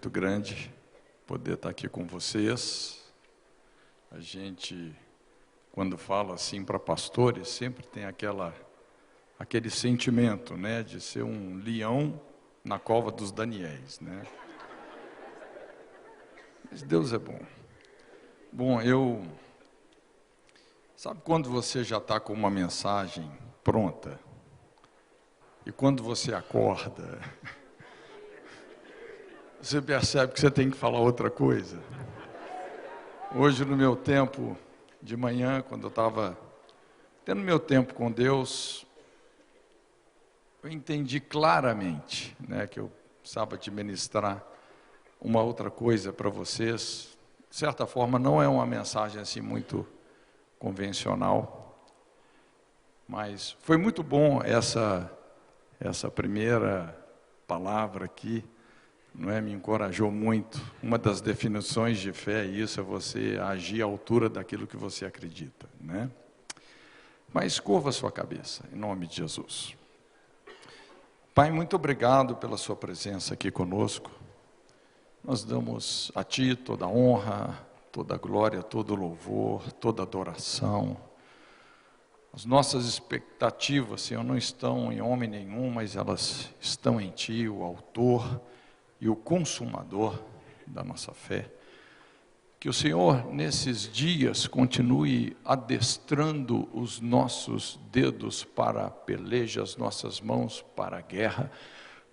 muito grande poder estar aqui com vocês. A gente, quando fala assim para pastores, sempre tem aquele sentimento, né, de ser um leão na cova dos Daniéis, né? Mas Deus é bom. Bom, sabe quando você já está com uma mensagem pronta? E quando você acorda, você percebe que você tem que falar outra coisa. Hoje, no meu tempo de manhã, quando eu estava tendo meu tempo com Deus, eu entendi claramente, né, que eu precisava de ministrar uma outra coisa para vocês. De certa forma, não é uma mensagem assim muito convencional, mas foi muito bom essa primeira palavra aqui, não é? Me encorajou muito. Uma das definições de fé é isso, é você agir à altura daquilo que você acredita, né? Mas curva a sua cabeça, em nome de Jesus. Pai, muito obrigado pela sua presença aqui conosco. Nós damos a Ti toda a honra, toda a glória, todo o louvor, toda a adoração. As nossas expectativas, Senhor, não estão em homem nenhum, mas elas estão em Ti, o autor e o consumador da nossa fé. Que o Senhor, nesses dias, continue adestrando os nossos dedos para a peleja, as nossas mãos para a guerra,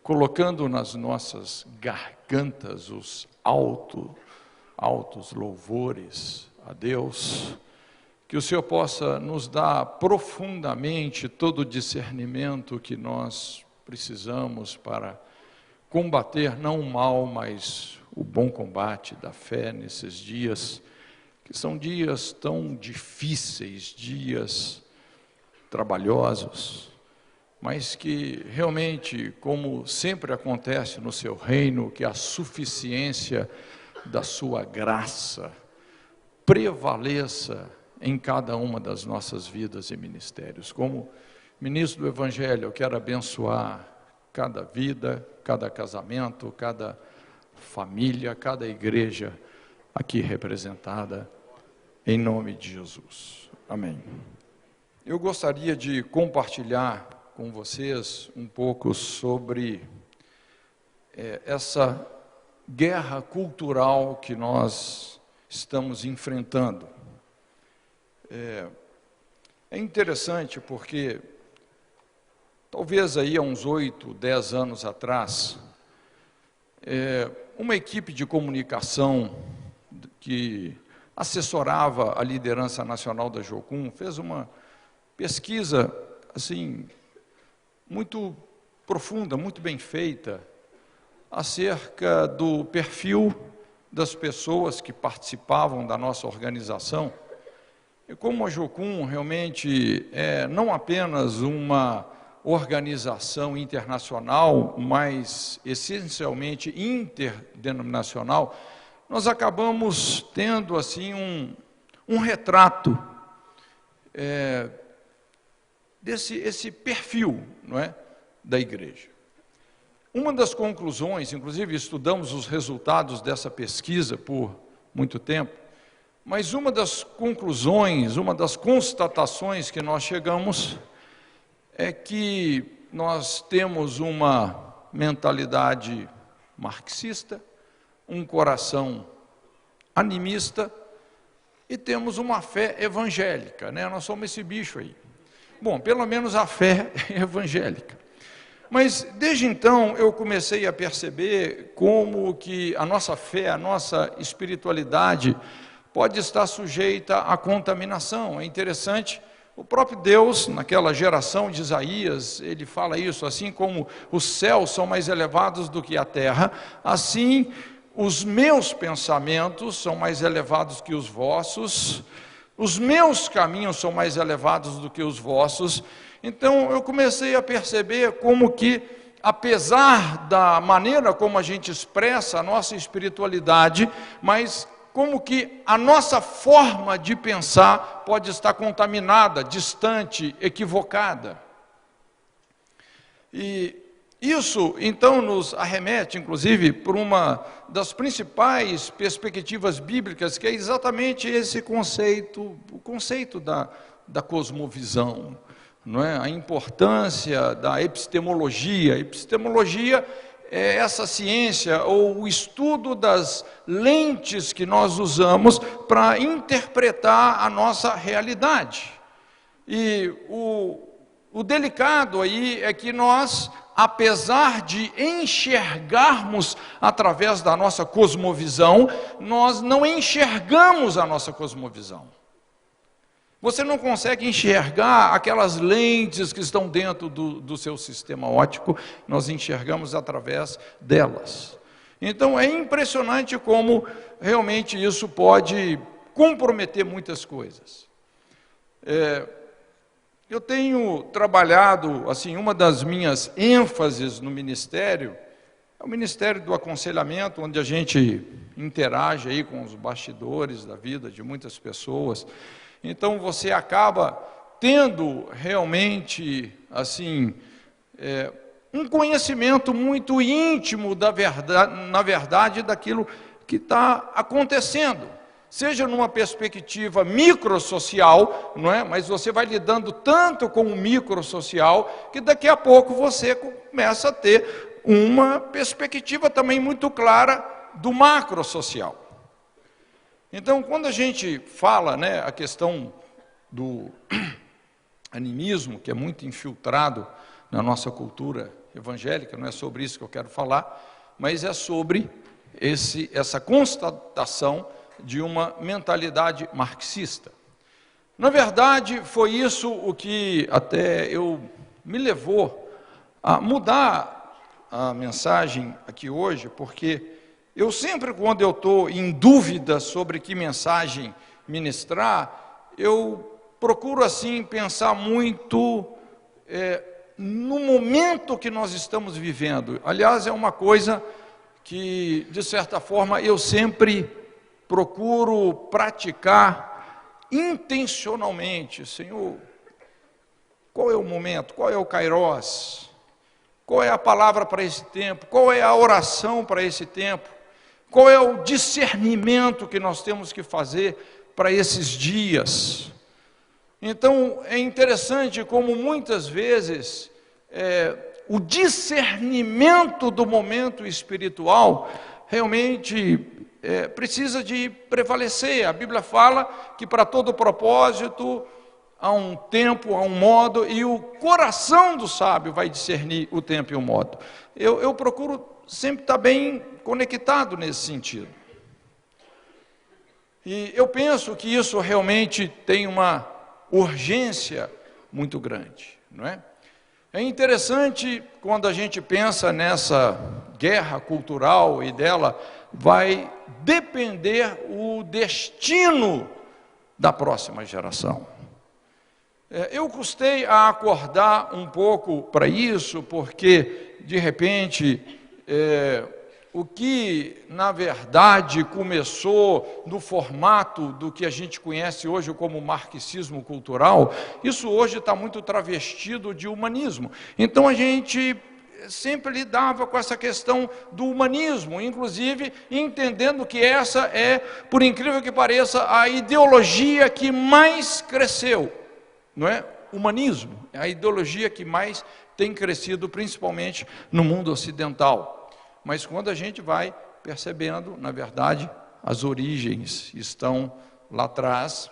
colocando nas nossas gargantas os altos louvores a Deus. Que o Senhor possa nos dar profundamente todo o discernimento que nós precisamos para combater não o mal, mas o bom combate da fé nesses dias, que são dias tão difíceis, dias trabalhosos, mas que realmente, como sempre acontece no seu reino, que a suficiência da sua graça prevaleça em cada uma das nossas vidas e ministérios. Como ministro do Evangelho, eu quero abençoar cada vida, cada casamento, cada família, cada igreja aqui representada, em nome de Jesus. Amém. Eu gostaria de compartilhar com vocês um pouco sobre essa guerra cultural que nós estamos enfrentando. É interessante porque talvez aí há uns 8, 10 anos atrás, uma equipe de comunicação que assessorava a liderança nacional da Jocum fez uma pesquisa assim muito profunda, muito bem feita, acerca do perfil das pessoas que participavam da nossa organização. E como a Jocum realmente é não apenas uma organização internacional, mas essencialmente interdenominacional, nós acabamos tendo assim um retrato desse perfil, não é, da igreja. Uma das conclusões, inclusive estudamos os resultados dessa pesquisa por muito tempo, mas uma das conclusões, uma das constatações que nós chegamos é que nós temos uma mentalidade marxista, um coração animista e temos uma fé evangélica, né? Nós somos esse bicho aí. Bom, pelo menos a fé é evangélica. Mas desde então eu comecei a perceber como que a nossa fé, a nossa espiritualidade pode estar sujeita à contaminação. É interessante, o próprio Deus, naquela geração de Isaías, ele fala isso, assim como os céus são mais elevados do que a terra, assim os meus pensamentos são mais elevados que os vossos, os meus caminhos são mais elevados do que os vossos. Então eu comecei a perceber como que, apesar da maneira como a gente expressa a nossa espiritualidade, mas como que a nossa forma de pensar pode estar contaminada, distante, equivocada. E Isso, então, nos arremete, inclusive, por uma das principais perspectivas bíblicas, que é exatamente esse conceito, o conceito da cosmovisão, não é? A importância da epistemologia. A epistemologia é essa ciência, ou o estudo das lentes que nós usamos para interpretar a nossa realidade. E o delicado aí é que nós, apesar de enxergarmos através da nossa cosmovisão, nós não enxergamos a nossa cosmovisão. Você não consegue enxergar aquelas lentes que estão dentro do seu sistema óptico, nós enxergamos através delas. Então é impressionante como realmente isso pode comprometer muitas coisas. Eu tenho trabalhado, assim, uma das minhas ênfases no ministério, é o ministério do aconselhamento, onde a gente interage aí com os bastidores da vida de muitas pessoas. Então você acaba tendo realmente, assim, um conhecimento muito íntimo da verdade, na verdade, daquilo que está acontecendo. Seja numa perspectiva microsocial, não é? Mas você vai lidando tanto com o microsocial, que daqui a pouco você começa a ter uma perspectiva também muito clara do macrosocial. Então, quando a gente fala, né, a questão do animismo, que é muito infiltrado na nossa cultura evangélica, não é sobre isso que eu quero falar, mas é sobre essa constatação de uma mentalidade marxista. Na verdade, foi isso o que até me levou a mudar a mensagem aqui hoje, porque eu sempre, quando eu estou em dúvida sobre que mensagem ministrar, eu procuro, assim, pensar muito no momento que nós estamos vivendo. Aliás, é uma coisa que, de certa forma, eu sempre procuro praticar intencionalmente. Senhor, qual é o momento? Qual é o kairós? Qual é a palavra para esse tempo? Qual é a oração para esse tempo? Qual é o discernimento que nós temos que fazer para esses dias? Então, é interessante como muitas vezes o discernimento do momento espiritual realmente precisa de prevalecer. A Bíblia fala que para todo propósito há um tempo, há um modo, e o coração do sábio vai discernir o tempo e o modo. Eu procuro sempre estar bem conectado nesse sentido. E eu penso que isso realmente tem uma urgência muito grande, não é? É interessante quando a gente pensa nessa guerra cultural e dela vai depender o destino da próxima geração. Eu custei a acordar um pouco para isso, porque, de repente, o que, na verdade, começou no formato do que a gente conhece hoje como marxismo cultural, isso hoje está muito travestido de humanismo. Então, a gente sempre lidava com essa questão do humanismo, inclusive entendendo que essa é, por incrível que pareça, a ideologia que mais cresceu, não é? Humanismo é a ideologia que mais tem crescido, principalmente no mundo ocidental. Mas quando a gente vai percebendo, na verdade, as origens estão lá atrás,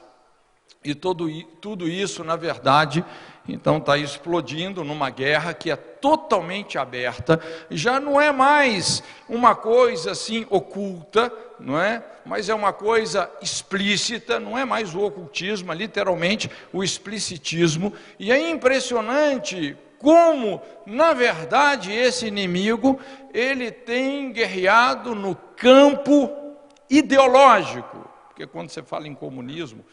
e tudo isso, na verdade, então está explodindo numa guerra que é totalmente aberta, já não é mais uma coisa assim oculta, não é? Mas é uma coisa explícita, não é mais o ocultismo, é literalmente o explicitismo, e é impressionante como, na verdade, esse inimigo, ele tem guerreado no campo ideológico, porque quando você fala em comunismo,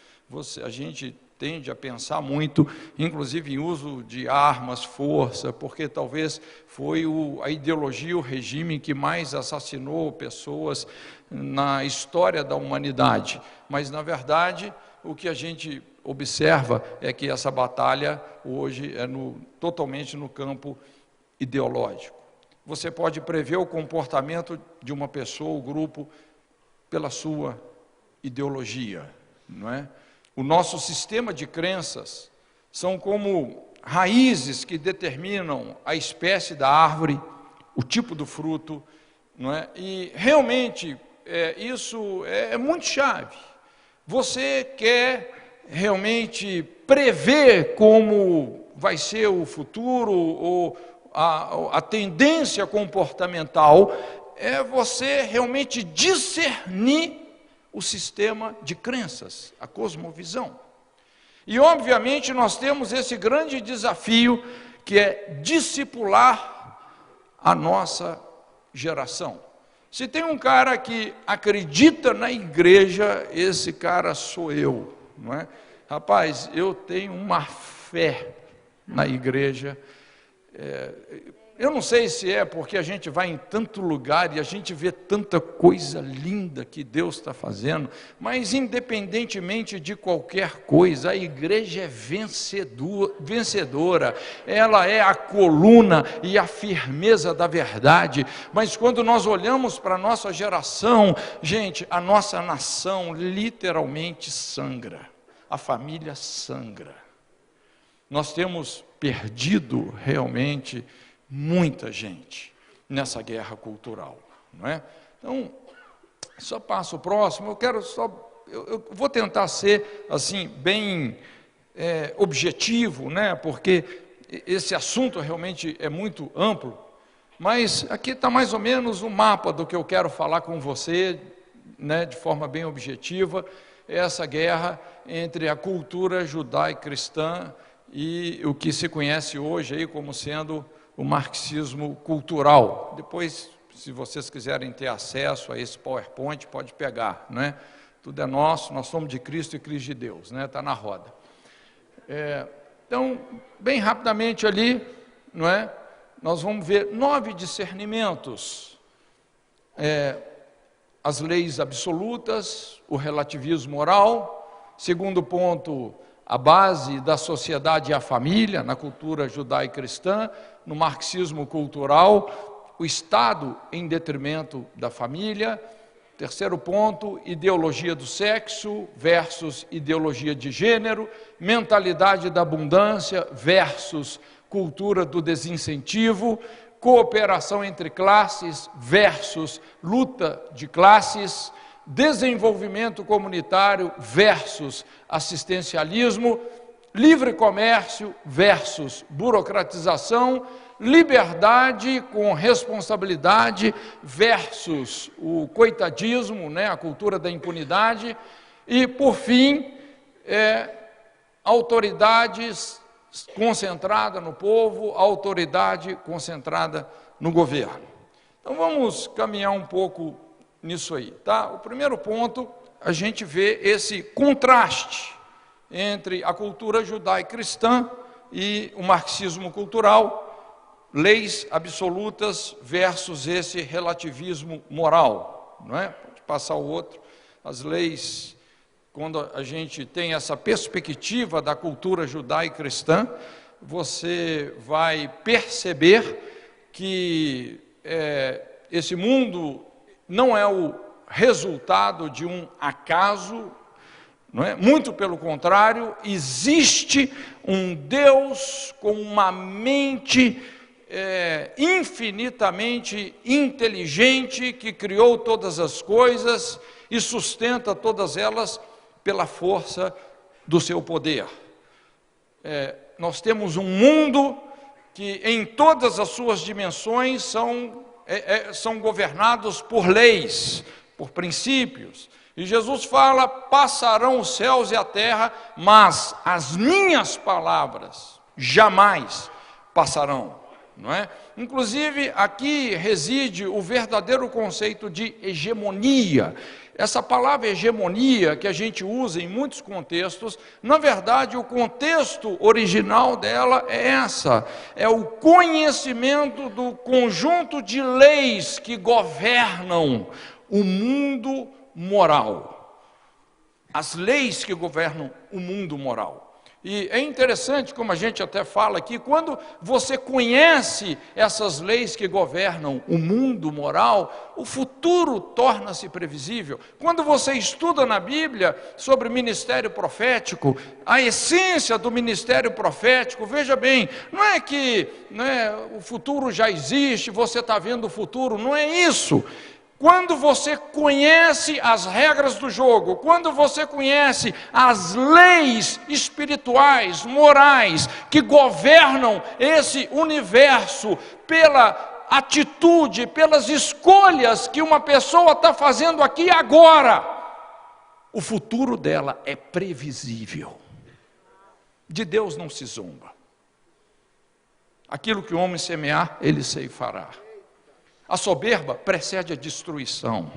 a gente tende a pensar muito, inclusive em uso de armas, força, porque talvez foi a ideologia, o regime que mais assassinou pessoas na história da humanidade. Mas, na verdade, o que a gente observa é que essa batalha hoje é totalmente no campo ideológico. você pode prever o comportamento de uma pessoa ou grupo pela sua ideologia, não é? O nosso sistema de crenças são como raízes que determinam a espécie da árvore, o tipo do fruto, não é? E realmente isso é muito chave. Você quer realmente prever como vai ser o futuro ou a tendência comportamental, é você realmente discernir o sistema de crenças, a cosmovisão. E obviamente nós temos esse grande desafio que é discipular a nossa geração. Se tem um cara que acredita na igreja, esse cara sou eu, não é? Rapaz, eu tenho uma fé na igreja. Eu não sei se é porque a gente vai em tanto lugar e a gente vê tanta coisa linda que Deus está fazendo, mas independentemente de qualquer coisa, a igreja é vencedora, ela é a coluna e a firmeza da verdade. Mas quando nós olhamos para a nossa geração, gente, a nossa nação literalmente sangra, a família sangra. Nós temos perdido realmente muita gente nessa guerra cultural, não é? Então, só passo o próximo. Eu vou tentar ser assim bem objetivo, né? Porque esse assunto realmente é muito amplo. Mas aqui está mais ou menos o mapa do que eu quero falar com você, né? De forma bem objetiva, essa guerra entre a cultura judaico-cristã e o que se conhece hoje aí como sendo o marxismo cultural. Depois, se vocês quiserem ter acesso a esse PowerPoint, pode pegar, né? Tudo é nosso, nós somos de Cristo e Cristo de Deus, né? Está na roda. Então, bem rapidamente ali, não é? Nós vamos ver 9 discernimentos. As leis absolutas, o relativismo moral. Segundo ponto, a base da sociedade e a família, na cultura judaico-cristã. No marxismo cultural, o Estado em detrimento da família. Terceiro ponto, ideologia do sexo versus ideologia de gênero, mentalidade da abundância versus cultura do desincentivo, cooperação entre classes versus luta de classes, desenvolvimento comunitário versus assistencialismo, livre comércio versus burocratização, liberdade com responsabilidade versus o coitadismo, né, a cultura da impunidade, e, por fim, autoridades concentrada no povo, autoridade concentrada no governo. Então, vamos caminhar um pouco nisso aí, tá? O primeiro ponto, a gente vê esse contraste entre a cultura judaico-cristã e o marxismo cultural, leis absolutas versus esse relativismo moral, não é? Pode passar o outro. As leis, quando a gente tem essa perspectiva da cultura judaico-cristã, você vai perceber que esse mundo não é o resultado de um acaso, não é? Muito pelo contrário, existe um Deus com uma mente infinitamente inteligente que criou todas as coisas e sustenta todas elas pela força do seu poder. Nós temos um mundo que em todas as suas dimensões são governados por leis, por princípios. E Jesus fala, passarão os céus e a terra, mas as minhas palavras jamais passarão, não é? Inclusive, aqui reside o verdadeiro conceito de hegemonia. Essa palavra hegemonia, que a gente usa em muitos contextos, na verdade, o contexto original dela é o conhecimento do conjunto de leis que governam o mundo moral. As leis que governam o mundo moral. E é interessante, como a gente até fala aqui, quando você conhece essas leis que governam o mundo moral, o futuro torna-se previsível. Quando você estuda na Bíblia sobre ministério profético, a essência do ministério profético, veja bem, não é que o futuro já existe, você está vendo o futuro, não é isso. Quando você conhece as regras do jogo, quando você conhece as leis espirituais, morais, que governam esse universo pela atitude, pelas escolhas que uma pessoa está fazendo aqui e agora, o futuro dela é previsível. De Deus não se zomba. Aquilo que o homem semear, ele ceifará. A soberba precede a destruição.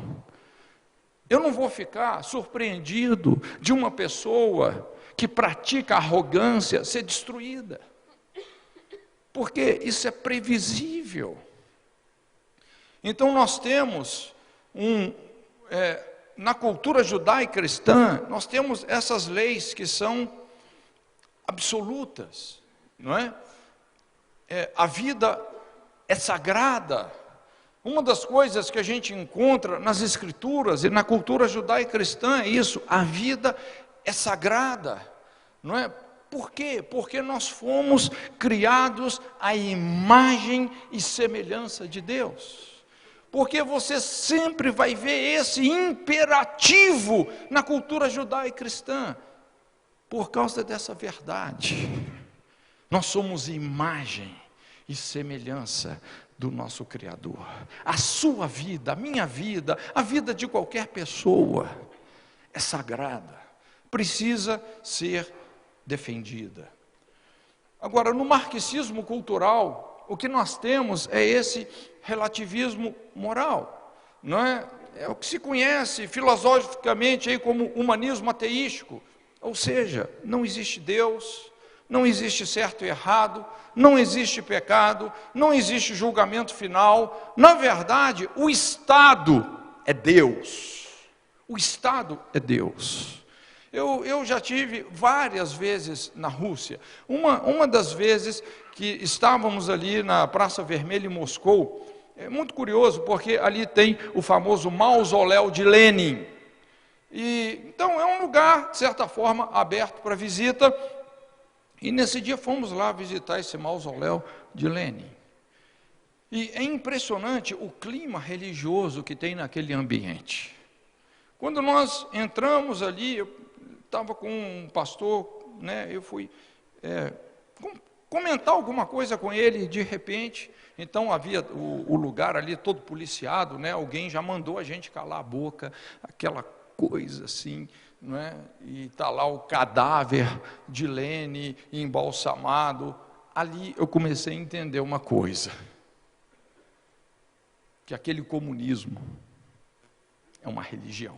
Eu não vou ficar surpreendido de uma pessoa que pratica arrogância ser destruída, porque isso é previsível. Então nós temos na cultura judaica cristã, nós temos essas leis que são absolutas, não é? A vida é sagrada. Uma das coisas que a gente encontra nas Escrituras e na cultura judaica cristã é isso: a vida é sagrada, não é? Por quê? Porque nós fomos criados à imagem e semelhança de Deus. Porque você sempre vai ver esse imperativo na cultura judaica cristã, por causa dessa verdade. Nós somos imagem e semelhança do nosso Criador. A sua vida, a minha vida, a vida de qualquer pessoa é sagrada, precisa ser defendida. Agora, no marxismo cultural, o que nós temos é esse relativismo moral, não é? É o que se conhece filosoficamente aí como humanismo ateístico, ou seja, não existe Deus, não existe certo e errado, não existe pecado, não existe julgamento final. Na verdade, o Estado é Deus. O Estado é Deus. Eu já tive várias vezes na Rússia. Uma das vezes que estávamos ali na Praça Vermelha em Moscou, é muito curioso, porque ali tem o famoso mausoléu de Lenin. Então é um lugar, de certa forma, aberto para visita. E nesse dia fomos lá visitar esse mausoléu de Lenin. E é impressionante o clima religioso que tem naquele ambiente. Quando nós entramos ali, eu estava com um pastor, eu fui comentar alguma coisa com ele, de repente, então havia o lugar ali todo policiado, alguém já mandou a gente calar a boca, aquela coisa assim, e está lá o cadáver de Lenin embalsamado. Ali eu comecei a entender uma coisa, que aquele comunismo é uma religião.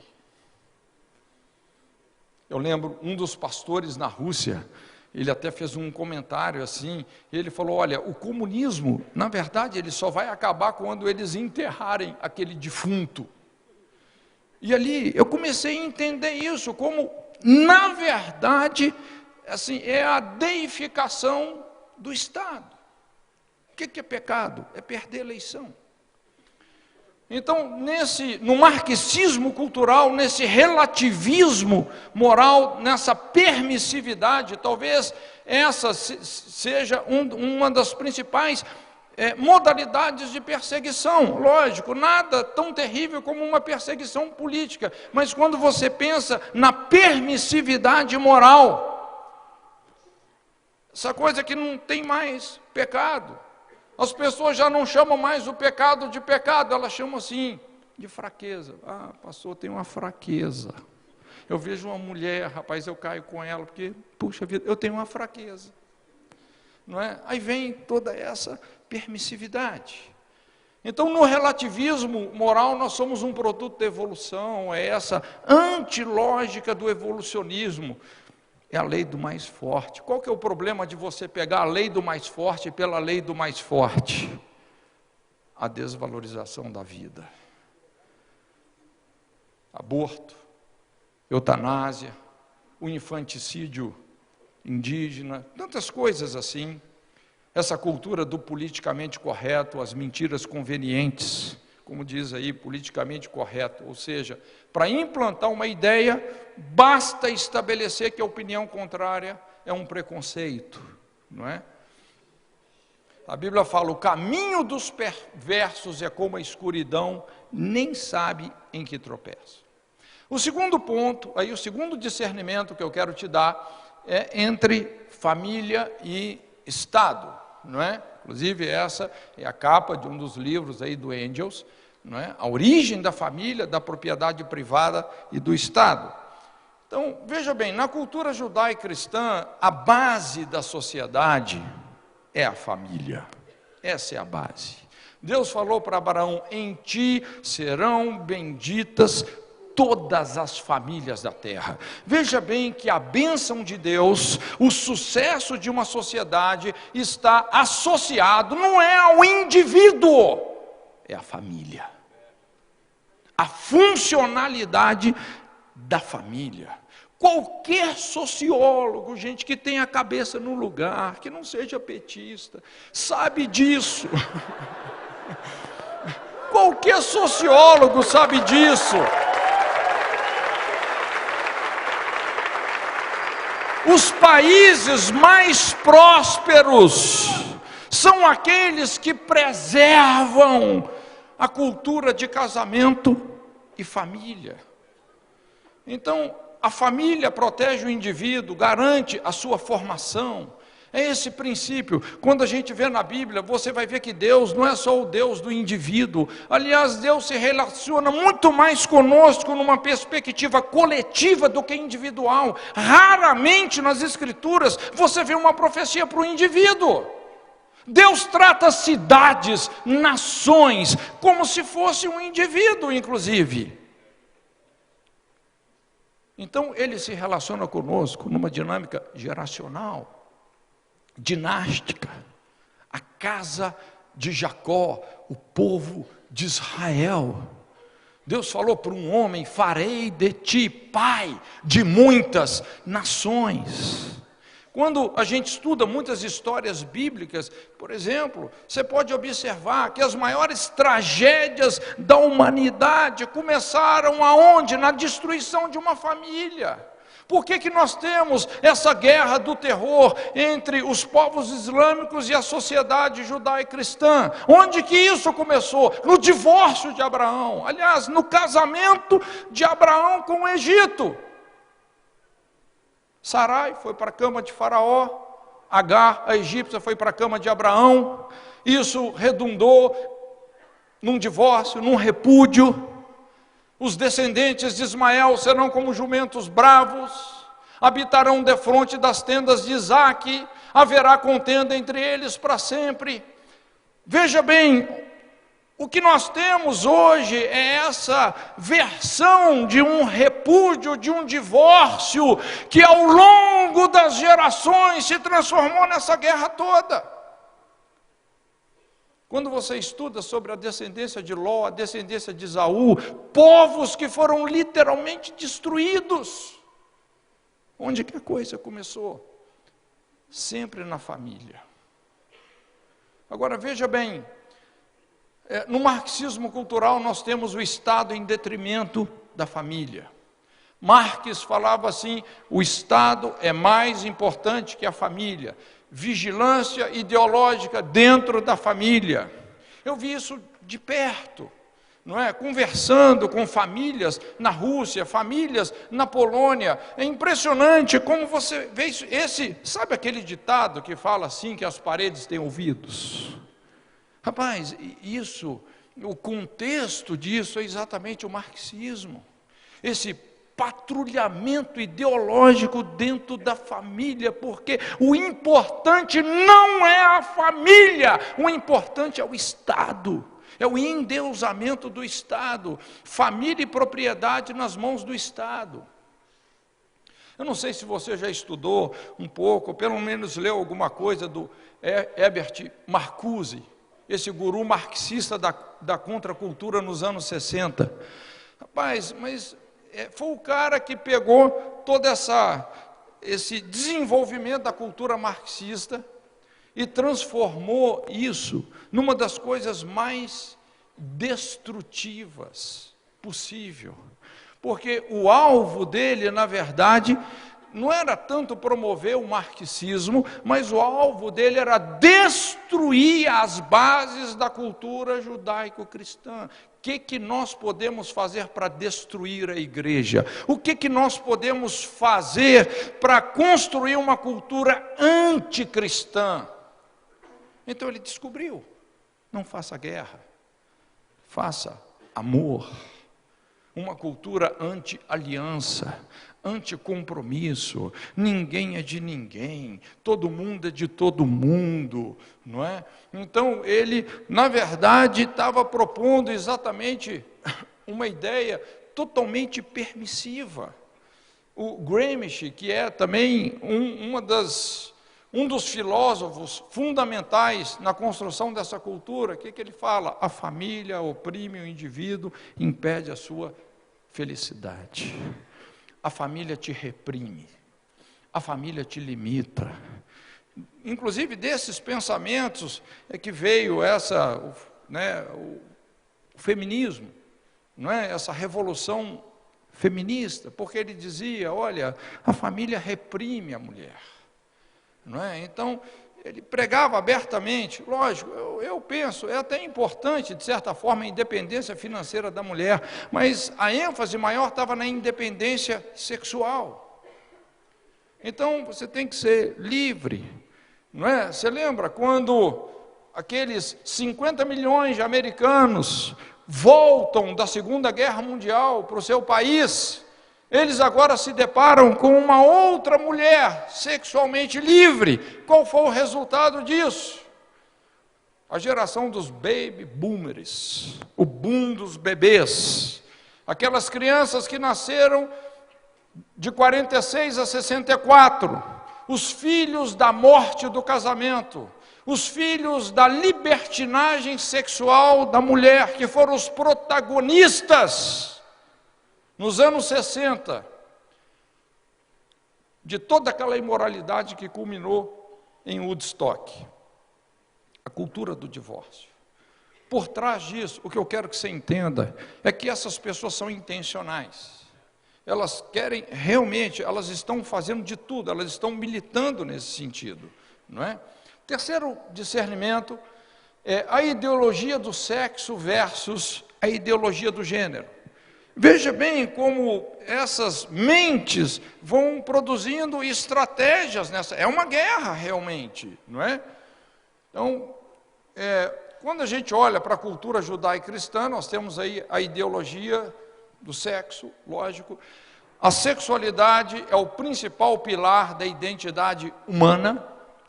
Eu lembro, um dos pastores na Rússia, ele até fez um comentário assim, ele falou: olha, o comunismo, na verdade, ele só vai acabar quando eles enterrarem aquele defunto. E ali eu comecei a entender isso como, na verdade, assim, é a deificação do Estado. O que é pecado? É perder a eleição. Então, no marxismo cultural, nesse relativismo moral, nessa permissividade, talvez essa seja uma das principais modalidades de perseguição. Lógico, nada tão terrível como uma perseguição política, mas quando você pensa na permissividade moral, essa coisa que não tem mais pecado, as pessoas já não chamam mais o pecado de pecado, elas chamam assim, de fraqueza. Ah, pastor, tem uma fraqueza. Eu vejo uma mulher, rapaz, eu caio com ela, porque, puxa vida, eu tenho uma fraqueza. Não é? Aí vem toda essa permissividade. Então, no relativismo moral, nós somos um produto da evolução, é essa antilógica do evolucionismo. É a lei do mais forte. Qual que é o problema de você pegar a lei do mais forte pela lei do mais forte? A desvalorização da vida. Aborto, eutanásia, o infanticídio indígena, tantas coisas assim. Essa cultura do politicamente correto, as mentiras convenientes, como diz aí, politicamente correto, ou seja, para implantar uma ideia, basta estabelecer que a opinião contrária é um preconceito, não é? A Bíblia fala, o caminho dos perversos é como a escuridão, nem sabe em que tropeça. O segundo ponto, aí o segundo discernimento que eu quero te dar, é entre família e Estado, não é? Inclusive essa é a capa de um dos livros aí do Engels, não é? A origem da família, da propriedade privada e do Estado. Então, veja bem, na cultura judaico-cristã, a base da sociedade é a família. Essa é a base. Deus falou para Abraão, em ti serão benditas todas as famílias da terra. Veja bem que a bênção de Deus, o sucesso de uma sociedade está associado, não é ao indivíduo, é à família. A funcionalidade da família. Qualquer sociólogo, gente que tenha a cabeça no lugar, que não seja petista, sabe disso. Qualquer sociólogo sabe disso. Os países mais prósperos são aqueles que preservam a cultura de casamento e família. Então, a família protege o indivíduo, garante a sua formação. É esse princípio. Quando a gente vê na Bíblia, você vai ver que Deus não é só o Deus do indivíduo. Aliás, Deus se relaciona muito mais conosco numa perspectiva coletiva do que individual. Raramente nas Escrituras você vê uma profecia para o indivíduo. Deus trata cidades, nações, como se fosse um indivíduo, inclusive. Então, ele se relaciona conosco numa dinâmica geracional, dinástica. A casa de Jacó, o povo de Israel. Deus falou para um homem, farei de ti pai de muitas nações. Quando a gente estuda muitas histórias bíblicas, por exemplo, você pode observar que as maiores tragédias da humanidade começaram aonde? Na destruição de uma família. Por que nós temos essa guerra do terror entre os povos islâmicos e a sociedade judaico-cristã? Onde que isso começou? No divórcio de Abraão. Aliás, no casamento de Abraão com o Egito. Sarai foi para a cama de Faraó, Agar, a egípcia, foi para a cama de Abraão. Isso redundou num divórcio, num repúdio. Os descendentes de Ismael serão como jumentos bravos, habitarão defronte das tendas de Isaque, haverá contenda entre eles para sempre. Veja bem, o que nós temos hoje é essa versão de um repúdio, de um divórcio, que ao longo das gerações se transformou nessa guerra toda. Quando você estuda sobre a descendência de Ló, a descendência de Esaú, povos que foram literalmente destruídos. Onde que a coisa começou? Sempre na família. Agora veja bem, no marxismo cultural nós temos o Estado em detrimento da família. Marx falava assim, o Estado é mais importante que a família. Vigilância ideológica dentro da família. Eu vi isso de perto, não é? Conversando com famílias na Rússia, famílias na Polônia. É impressionante como você vê isso. Sabe aquele ditado que fala assim, que as paredes têm ouvidos? Rapaz, o contexto disso é exatamente o marxismo. Esse patrulhamento ideológico dentro da família, porque o importante não é a família, o importante é o Estado, é o endeusamento do Estado, família e propriedade nas mãos do Estado. Eu não sei se você já estudou um pouco, ou pelo menos leu alguma coisa do Herbert Marcuse, esse guru marxista da contracultura nos anos 60. Rapaz, mas foi o cara que pegou toda esse desenvolvimento da cultura marxista e transformou isso numa das coisas mais destrutivas possível. Porque o alvo dele, na verdade, não era tanto promover o marxismo, mas o alvo dele era destruir as bases da cultura judaico-cristã. O que nós podemos fazer para destruir a igreja? O que nós podemos fazer para construir uma cultura anticristã? Então ele descobriu: não faça guerra, faça amor. Uma cultura anti-aliança, anti-compromisso, ninguém é de ninguém, todo mundo é de todo mundo, não é? Então ele, na verdade, estava propondo exatamente uma ideia totalmente permissiva. O Gramsci, que é também um dos filósofos fundamentais na construção dessa cultura, o que ele fala? A família oprime o indivíduo, impede a sua felicidade. A família te reprime, a família te limita. Inclusive desses pensamentos é que veio o feminismo, não é? Essa revolução feminista, porque ele dizia: olha, a família reprime a mulher, não é? Então ele pregava abertamente. Lógico, eu penso, é até importante, de certa forma, a independência financeira da mulher, mas a ênfase maior estava na independência sexual. Então, você tem que ser livre, não é? Você lembra quando aqueles 50 milhões de americanos voltam da Segunda Guerra Mundial para o seu país? Eles agora se deparam com uma outra mulher sexualmente livre. Qual foi o resultado disso? A geração dos baby boomers, o boom dos bebês, aquelas crianças que nasceram de 46 a 64, os filhos da morte do casamento, os filhos da libertinagem sexual da mulher, que foram os protagonistas nos anos 60, de toda aquela imoralidade que culminou em Woodstock, a cultura do divórcio. Por trás disso, o que eu quero que você entenda é que essas pessoas são intencionais. Elas querem realmente, elas estão fazendo de tudo, elas estão militando nesse sentido, não é? Terceiro discernimento é a ideologia do sexo versus a ideologia do gênero. Veja bem como essas mentes vão produzindo estratégias nessa. É uma guerra realmente, não é? Então, quando a gente olha para a cultura judaico-cristã, nós temos aí a ideologia do sexo, lógico. A sexualidade é o principal pilar da identidade humana.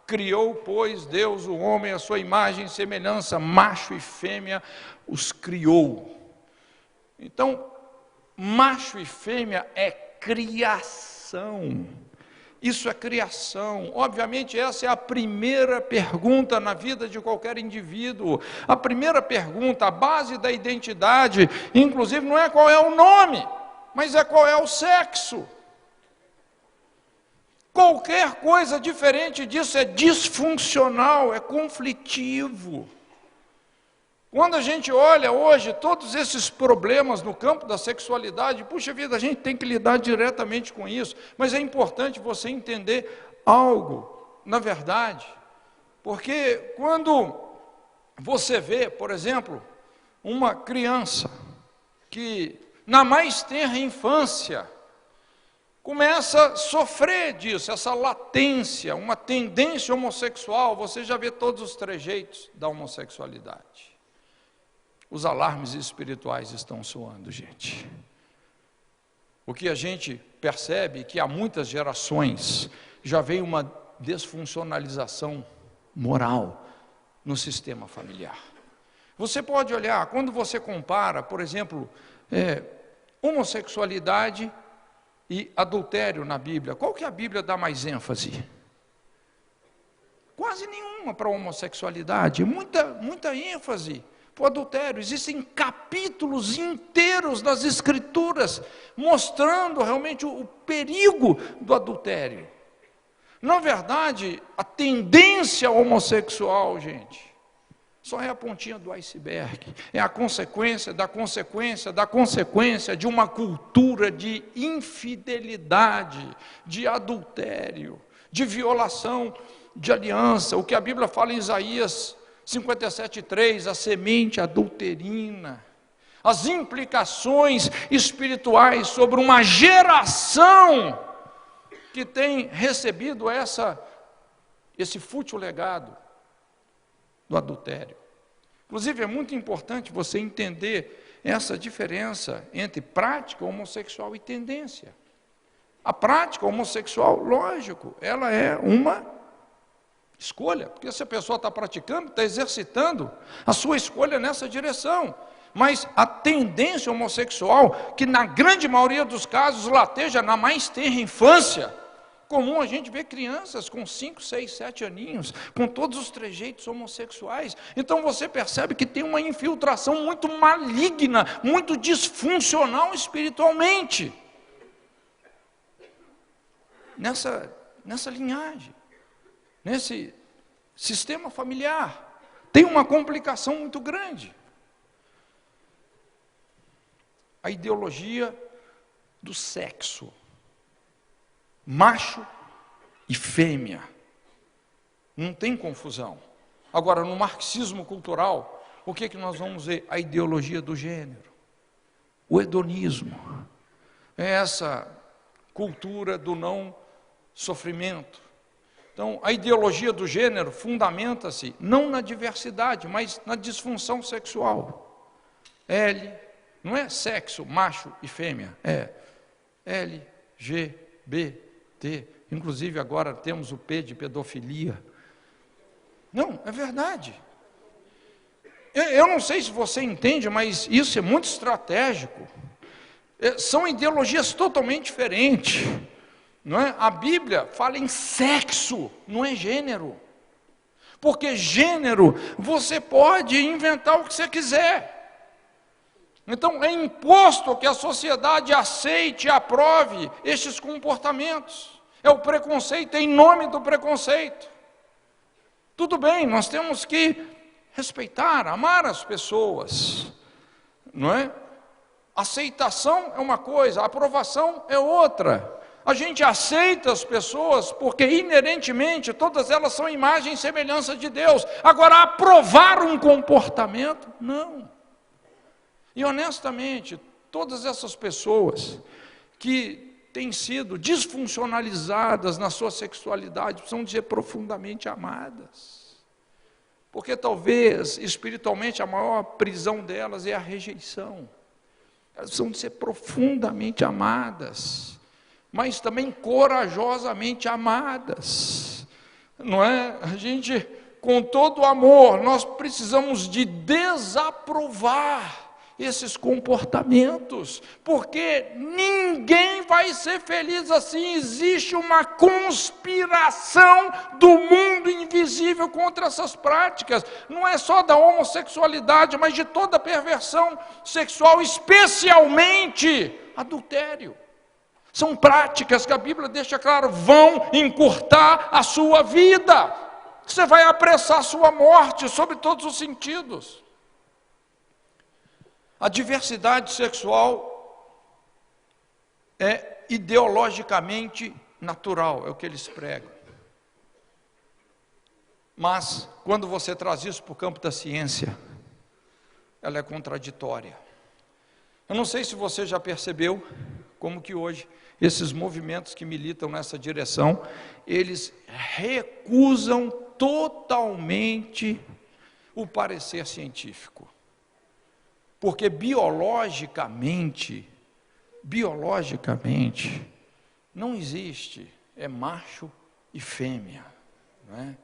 Criou, pois, Deus o homem à sua imagem e semelhança, macho e fêmea os criou. Então, macho e fêmea é criação. Isso é criação. Obviamente, essa é a primeira pergunta na vida de qualquer indivíduo. A primeira pergunta, a base da identidade, inclusive, não é qual é o nome, mas é qual é o sexo. Qualquer coisa diferente disso é disfuncional, é conflitivo. Quando a gente olha hoje todos esses problemas no campo da sexualidade, puxa vida, a gente tem que lidar diretamente com isso, mas é importante você entender algo, na verdade, porque quando você vê, por exemplo, uma criança que na mais tenra infância começa a sofrer disso, essa latência, uma tendência homossexual, você já vê todos os trejeitos da homossexualidade. Os alarmes espirituais estão soando, gente. O que a gente percebe é que há muitas gerações já veio uma desfuncionalização moral no sistema familiar. Você pode olhar, quando você compara, por exemplo, homossexualidade e adultério na Bíblia, qual que a Bíblia dá mais ênfase? Quase nenhuma para a homossexualidade, muita ênfase para o adultério. Existem capítulos inteiros das Escrituras mostrando realmente o perigo do adultério. Na verdade, a tendência homossexual, gente, só é a pontinha do iceberg. É a consequência da consequência da consequência de uma cultura de infidelidade, de adultério, de violação de aliança. O que a Bíblia fala em Isaías 57:3, a semente adulterina. As implicações espirituais sobre uma geração que tem recebido esse fútil legado do adultério. Inclusive, é muito importante você entender essa diferença entre prática homossexual e tendência. A prática homossexual, lógico, ela é uma escolha, porque se a pessoa está praticando, está exercitando a sua escolha nessa direção. Mas a tendência homossexual, que na grande maioria dos casos lateja na mais tenra infância, comum a gente ver crianças com 5, 6, 7 aninhos, com todos os trejeitos homossexuais. Então você percebe que tem uma infiltração muito maligna, muito disfuncional espiritualmente, nessa linhagem, nesse sistema familiar. Tem uma complicação muito grande. A ideologia do sexo, macho e fêmea, não tem confusão. Agora, no marxismo cultural, o que nós vamos ver? A ideologia do gênero, o hedonismo, é essa cultura do não sofrimento. Então, a ideologia do gênero fundamenta-se não na diversidade, mas na disfunção sexual. Não é sexo, macho e fêmea, é LGBT, inclusive agora temos o P de pedofilia. Não, é verdade. Eu não sei se você entende, mas isso é muito estratégico. São ideologias totalmente diferentes. Não é? A Bíblia fala em sexo, não é gênero. Porque gênero, você pode inventar o que você quiser. Então, é imposto que a sociedade aceite e aprove estes comportamentos. É o preconceito em nome do preconceito. Tudo bem, nós temos que respeitar, amar as pessoas, não é? Aceitação é uma coisa, aprovação é outra. A gente aceita as pessoas porque, inerentemente, todas elas são imagem e semelhança de Deus. Agora, aprovar um comportamento, não. E honestamente, todas essas pessoas que têm sido disfuncionalizadas na sua sexualidade precisam de ser profundamente amadas. Porque talvez, espiritualmente, a maior prisão delas é a rejeição. Elas precisam de ser profundamente amadas, mas também corajosamente amadas. Não é? A gente, com todo o amor, nós precisamos de desaprovar esses comportamentos, porque ninguém vai ser feliz assim. Existe uma conspiração do mundo invisível contra essas práticas, não é só da homossexualidade, mas de toda perversão sexual, especialmente adultério. São práticas que a Bíblia deixa claro, vão encurtar a sua vida, você vai apressar a sua morte, sob todos os sentidos. A diversidade sexual é ideologicamente natural, é o que eles pregam. Mas, quando você traz isso para o campo da ciência, ela é contraditória. Eu não sei se você já percebeu como que hoje esses movimentos que militam nessa direção, eles recusam totalmente o parecer científico. Porque biologicamente, não existe, é macho e fêmea. Não é?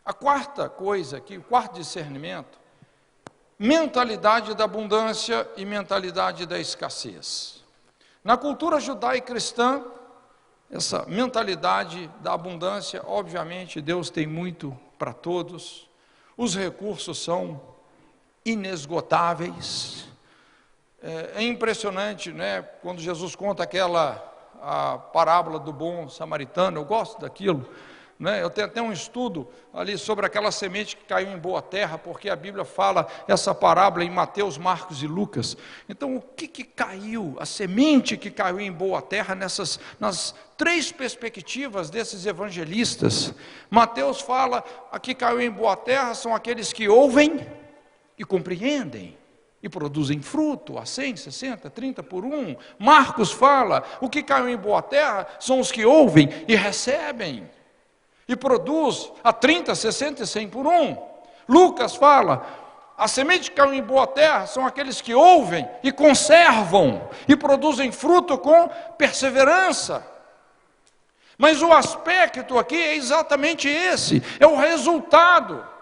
A quarta coisa aqui, o quarto discernimento, mentalidade da abundância e mentalidade da escassez. Na cultura judaica e cristã, essa mentalidade da abundância, obviamente Deus tem muito para todos, os recursos são inesgotáveis. É impressionante, né, quando Jesus conta aquela a parábola do bom samaritano, eu gosto daquilo, né? Eu tenho até um estudo ali sobre aquela semente que caiu em boa terra, porque a Bíblia fala essa parábola em Mateus, Marcos e Lucas. Então, o que caiu, a semente que caiu em boa terra nas três perspectivas desses evangelistas? Mateus fala, aqui caiu em boa terra, são aqueles que ouvem e compreendem, e produzem fruto, a 100, 60, 30 por um. Marcos fala, o que caiu em boa terra são os que ouvem e recebem, e produz a 30, 60 e 100 por um. Lucas fala, a semente que caiu em boa terra são aqueles que ouvem e conservam, e produzem fruto com perseverança. Mas o aspecto aqui é exatamente esse, é o resultado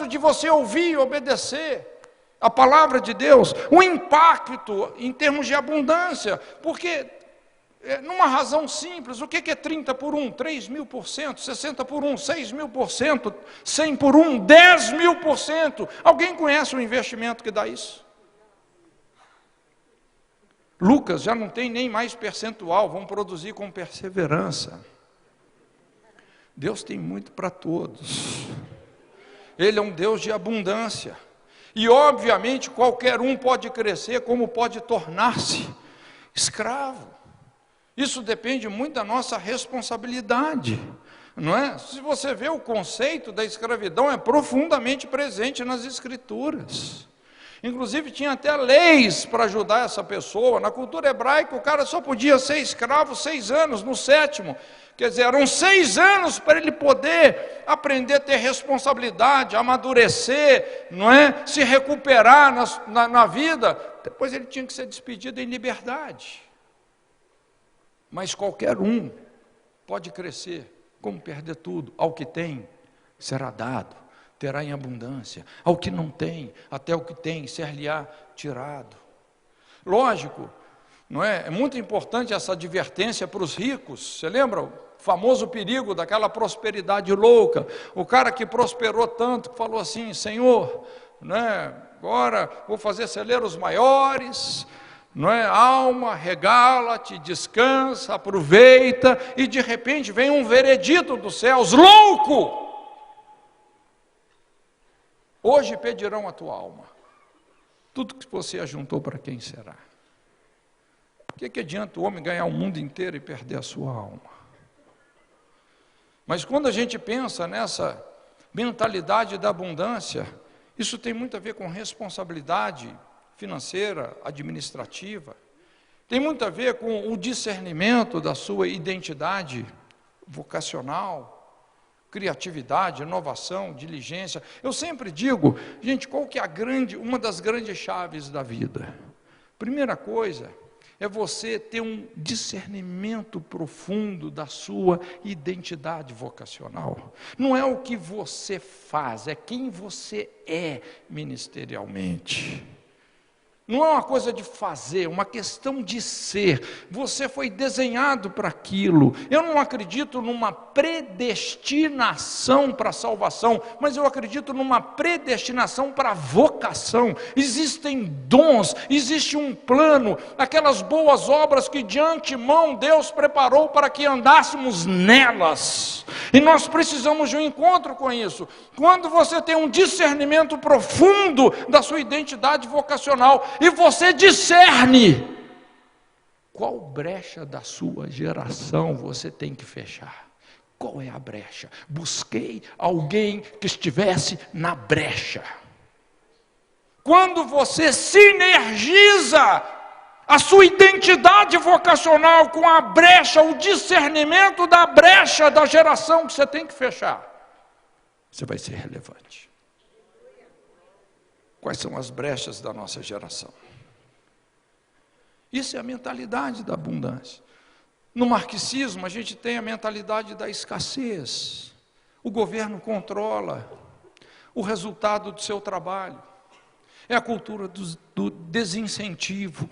de você ouvir e obedecer a palavra de Deus, o impacto em termos de abundância, porque numa razão simples, o que é 30 por 1? 3.000%, 60 por 1, 6.000%, 100 por 1, 10.000%. Alguém conhece o investimento que dá isso? Lucas já não tem nem mais percentual, vão produzir com perseverança. Deus tem muito para todos. Ele é um Deus de abundância. E obviamente qualquer um pode crescer, como pode tornar-se escravo. Isso depende muito da nossa responsabilidade, não é? Se você vê, o conceito da escravidão é profundamente presente nas Escrituras. Inclusive tinha até leis para ajudar essa pessoa. Na cultura hebraica o cara só podia ser escravo 6 anos, no 7º. Quer dizer, eram 6 anos para ele poder aprender a ter responsabilidade, amadurecer, não é? Se recuperar na vida. Depois ele tinha que ser despedido em liberdade. Mas qualquer um pode crescer, como perder tudo. Ao que tem, será dado, terá em abundância. Ao que não tem, até o que tem, ser-lhe-á tirado. Lógico, não é? É muito importante essa advertência para os ricos. Você lembra o famoso perigo daquela prosperidade louca? O cara que prosperou tanto, que falou assim, Senhor, né, agora vou fazer celeiros maiores, não é? Alma, regala-te, descansa, aproveita, e de repente vem um veredito dos céus, louco! Hoje pedirão a tua alma. Tudo que você ajuntou, para quem será? O que adianta o homem ganhar o mundo inteiro e perder a sua alma? Mas quando a gente pensa nessa mentalidade da abundância, isso tem muito a ver com responsabilidade financeira, administrativa, tem muito a ver com o discernimento da sua identidade vocacional, criatividade, inovação, diligência. Eu sempre digo, gente, qual que é uma das grandes chaves da vida? Primeira coisa é você ter um discernimento profundo da sua identidade vocacional. Não é o que você faz, é quem você é ministerialmente. Não é uma coisa de fazer, uma questão de ser. Você foi desenhado para aquilo. Eu não acredito numa predestinação para a salvação, mas eu acredito numa predestinação para a vocação. Existem dons, existe um plano, aquelas boas obras que de antemão Deus preparou para que andássemos nelas. E nós precisamos de um encontro com isso. Quando você tem um discernimento profundo da sua identidade vocacional, e você discerne qual brecha da sua geração você tem que fechar. Qual é a brecha? Busquei alguém que estivesse na brecha. Quando você sinergiza a sua identidade vocacional com a brecha, o discernimento da brecha da geração que você tem que fechar, você vai ser relevante. Quais são as brechas da nossa geração? Isso é a mentalidade da abundância. No marxismo, a gente tem a mentalidade da escassez. O governo controla o resultado do seu trabalho. É a cultura do desincentivo.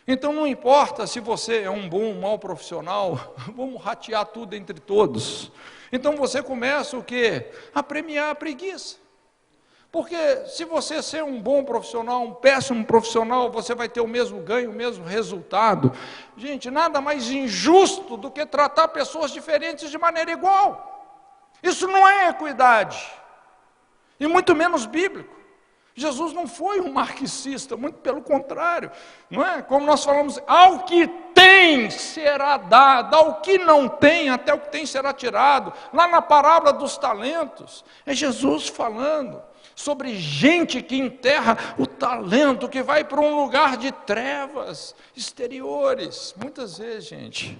Então não importa se você é um bom ou um mau profissional, vamos ratear tudo entre todos. Então você começa o quê? A premiar a preguiça. Porque se você ser um bom profissional, um péssimo profissional, você vai ter o mesmo ganho, o mesmo resultado. Gente, nada mais injusto do que tratar pessoas diferentes de maneira igual. Isso não é equidade, e muito menos bíblico. Jesus não foi um marxista, muito pelo contrário, não é? Como nós falamos, ao que tem será dado, ao que não tem, até o que tem será tirado. Lá na parábola dos talentos, é Jesus falando sobre gente que enterra o talento, que vai para um lugar de trevas exteriores. Muitas vezes, gente,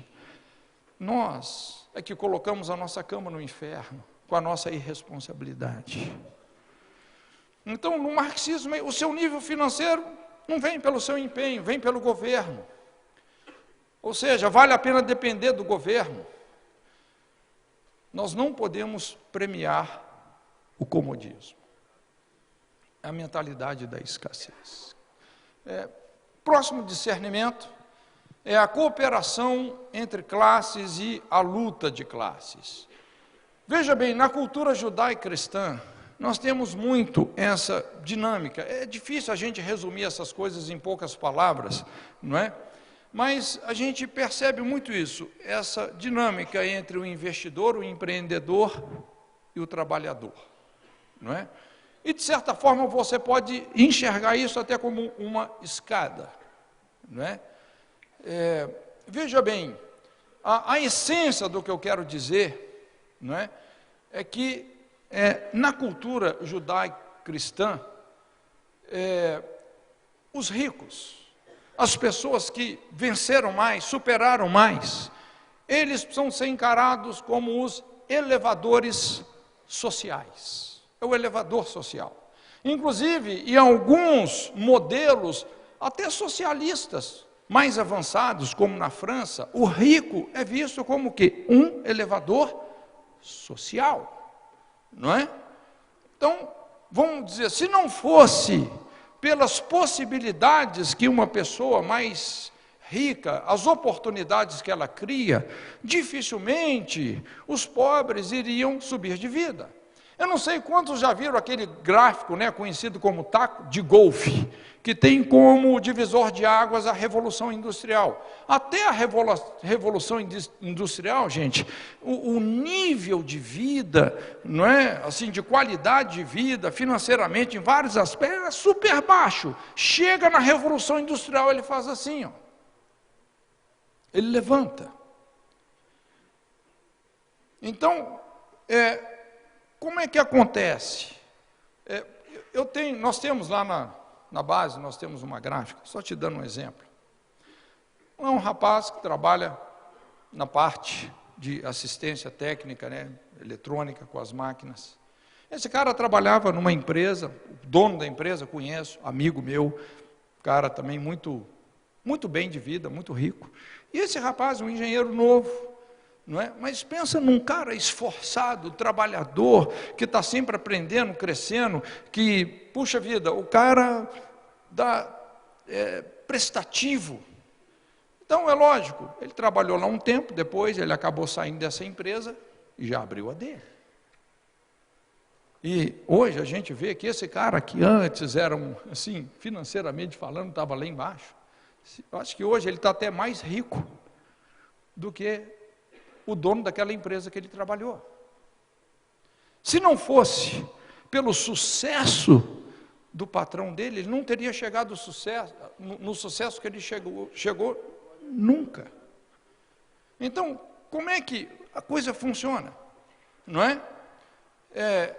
nós é que colocamos a nossa cama no inferno, com a nossa irresponsabilidade. Então, no marxismo, o seu nível financeiro não vem pelo seu empenho, vem pelo governo. Ou seja, vale a pena depender do governo. Nós não podemos premiar o comodismo. É a mentalidade da escassez. Próximo discernimento é a cooperação entre classes e a luta de classes. Veja bem, na cultura judaico-cristã, nós temos muito essa dinâmica. É difícil a gente resumir essas coisas em poucas palavras, não é? Mas a gente percebe muito isso, essa dinâmica entre o investidor, o empreendedor e o trabalhador, não é? E de certa forma você pode enxergar isso até como uma escada, não é? Veja bem, a essência do que eu quero dizer, não é? É que na cultura judaico-cristã, os ricos, as pessoas que venceram mais, superaram mais, eles precisam ser encarados como os elevadores sociais. É o elevador social. Inclusive, em alguns modelos, até socialistas mais avançados, como na França, o rico é visto como o quê? Um elevador social. Não é? Então, vamos dizer, se não fosse pelas possibilidades que uma pessoa mais rica, as oportunidades que ela cria, dificilmente os pobres iriam subir de vida. Eu não sei quantos já viram aquele gráfico, né, conhecido como taco de golfe, que tem como divisor de águas a Revolução Industrial. Até a Revolução Industrial, gente, o nível de vida, não é, assim, de qualidade de vida, financeiramente, em vários aspectos, era super baixo. Chega na Revolução Industrial, ele faz assim, ó. Ele levanta. Então, como é que acontece? Nós temos lá na base, nós temos uma gráfica, só te dando um exemplo. É um rapaz que trabalha na parte de assistência técnica, né, eletrônica, com as máquinas. Esse cara trabalhava numa empresa, o dono da empresa, conheço, amigo meu, cara também muito bem de vida, muito rico. E esse rapaz, um engenheiro novo, não é? Mas pensa num cara esforçado, trabalhador, que está sempre aprendendo, crescendo, que, puxa vida, o cara prestativo. Então, é lógico, ele trabalhou lá um tempo, depois ele acabou saindo dessa empresa e já abriu a dele. E hoje a gente vê que esse cara que antes era, assim, financeiramente falando, estava lá embaixo, eu acho que hoje ele está até mais rico do que o dono daquela empresa que ele trabalhou. Se não fosse pelo sucesso do patrão dele, ele não teria chegado no sucesso que ele chegou nunca. Então, como é que a coisa funciona? Não é?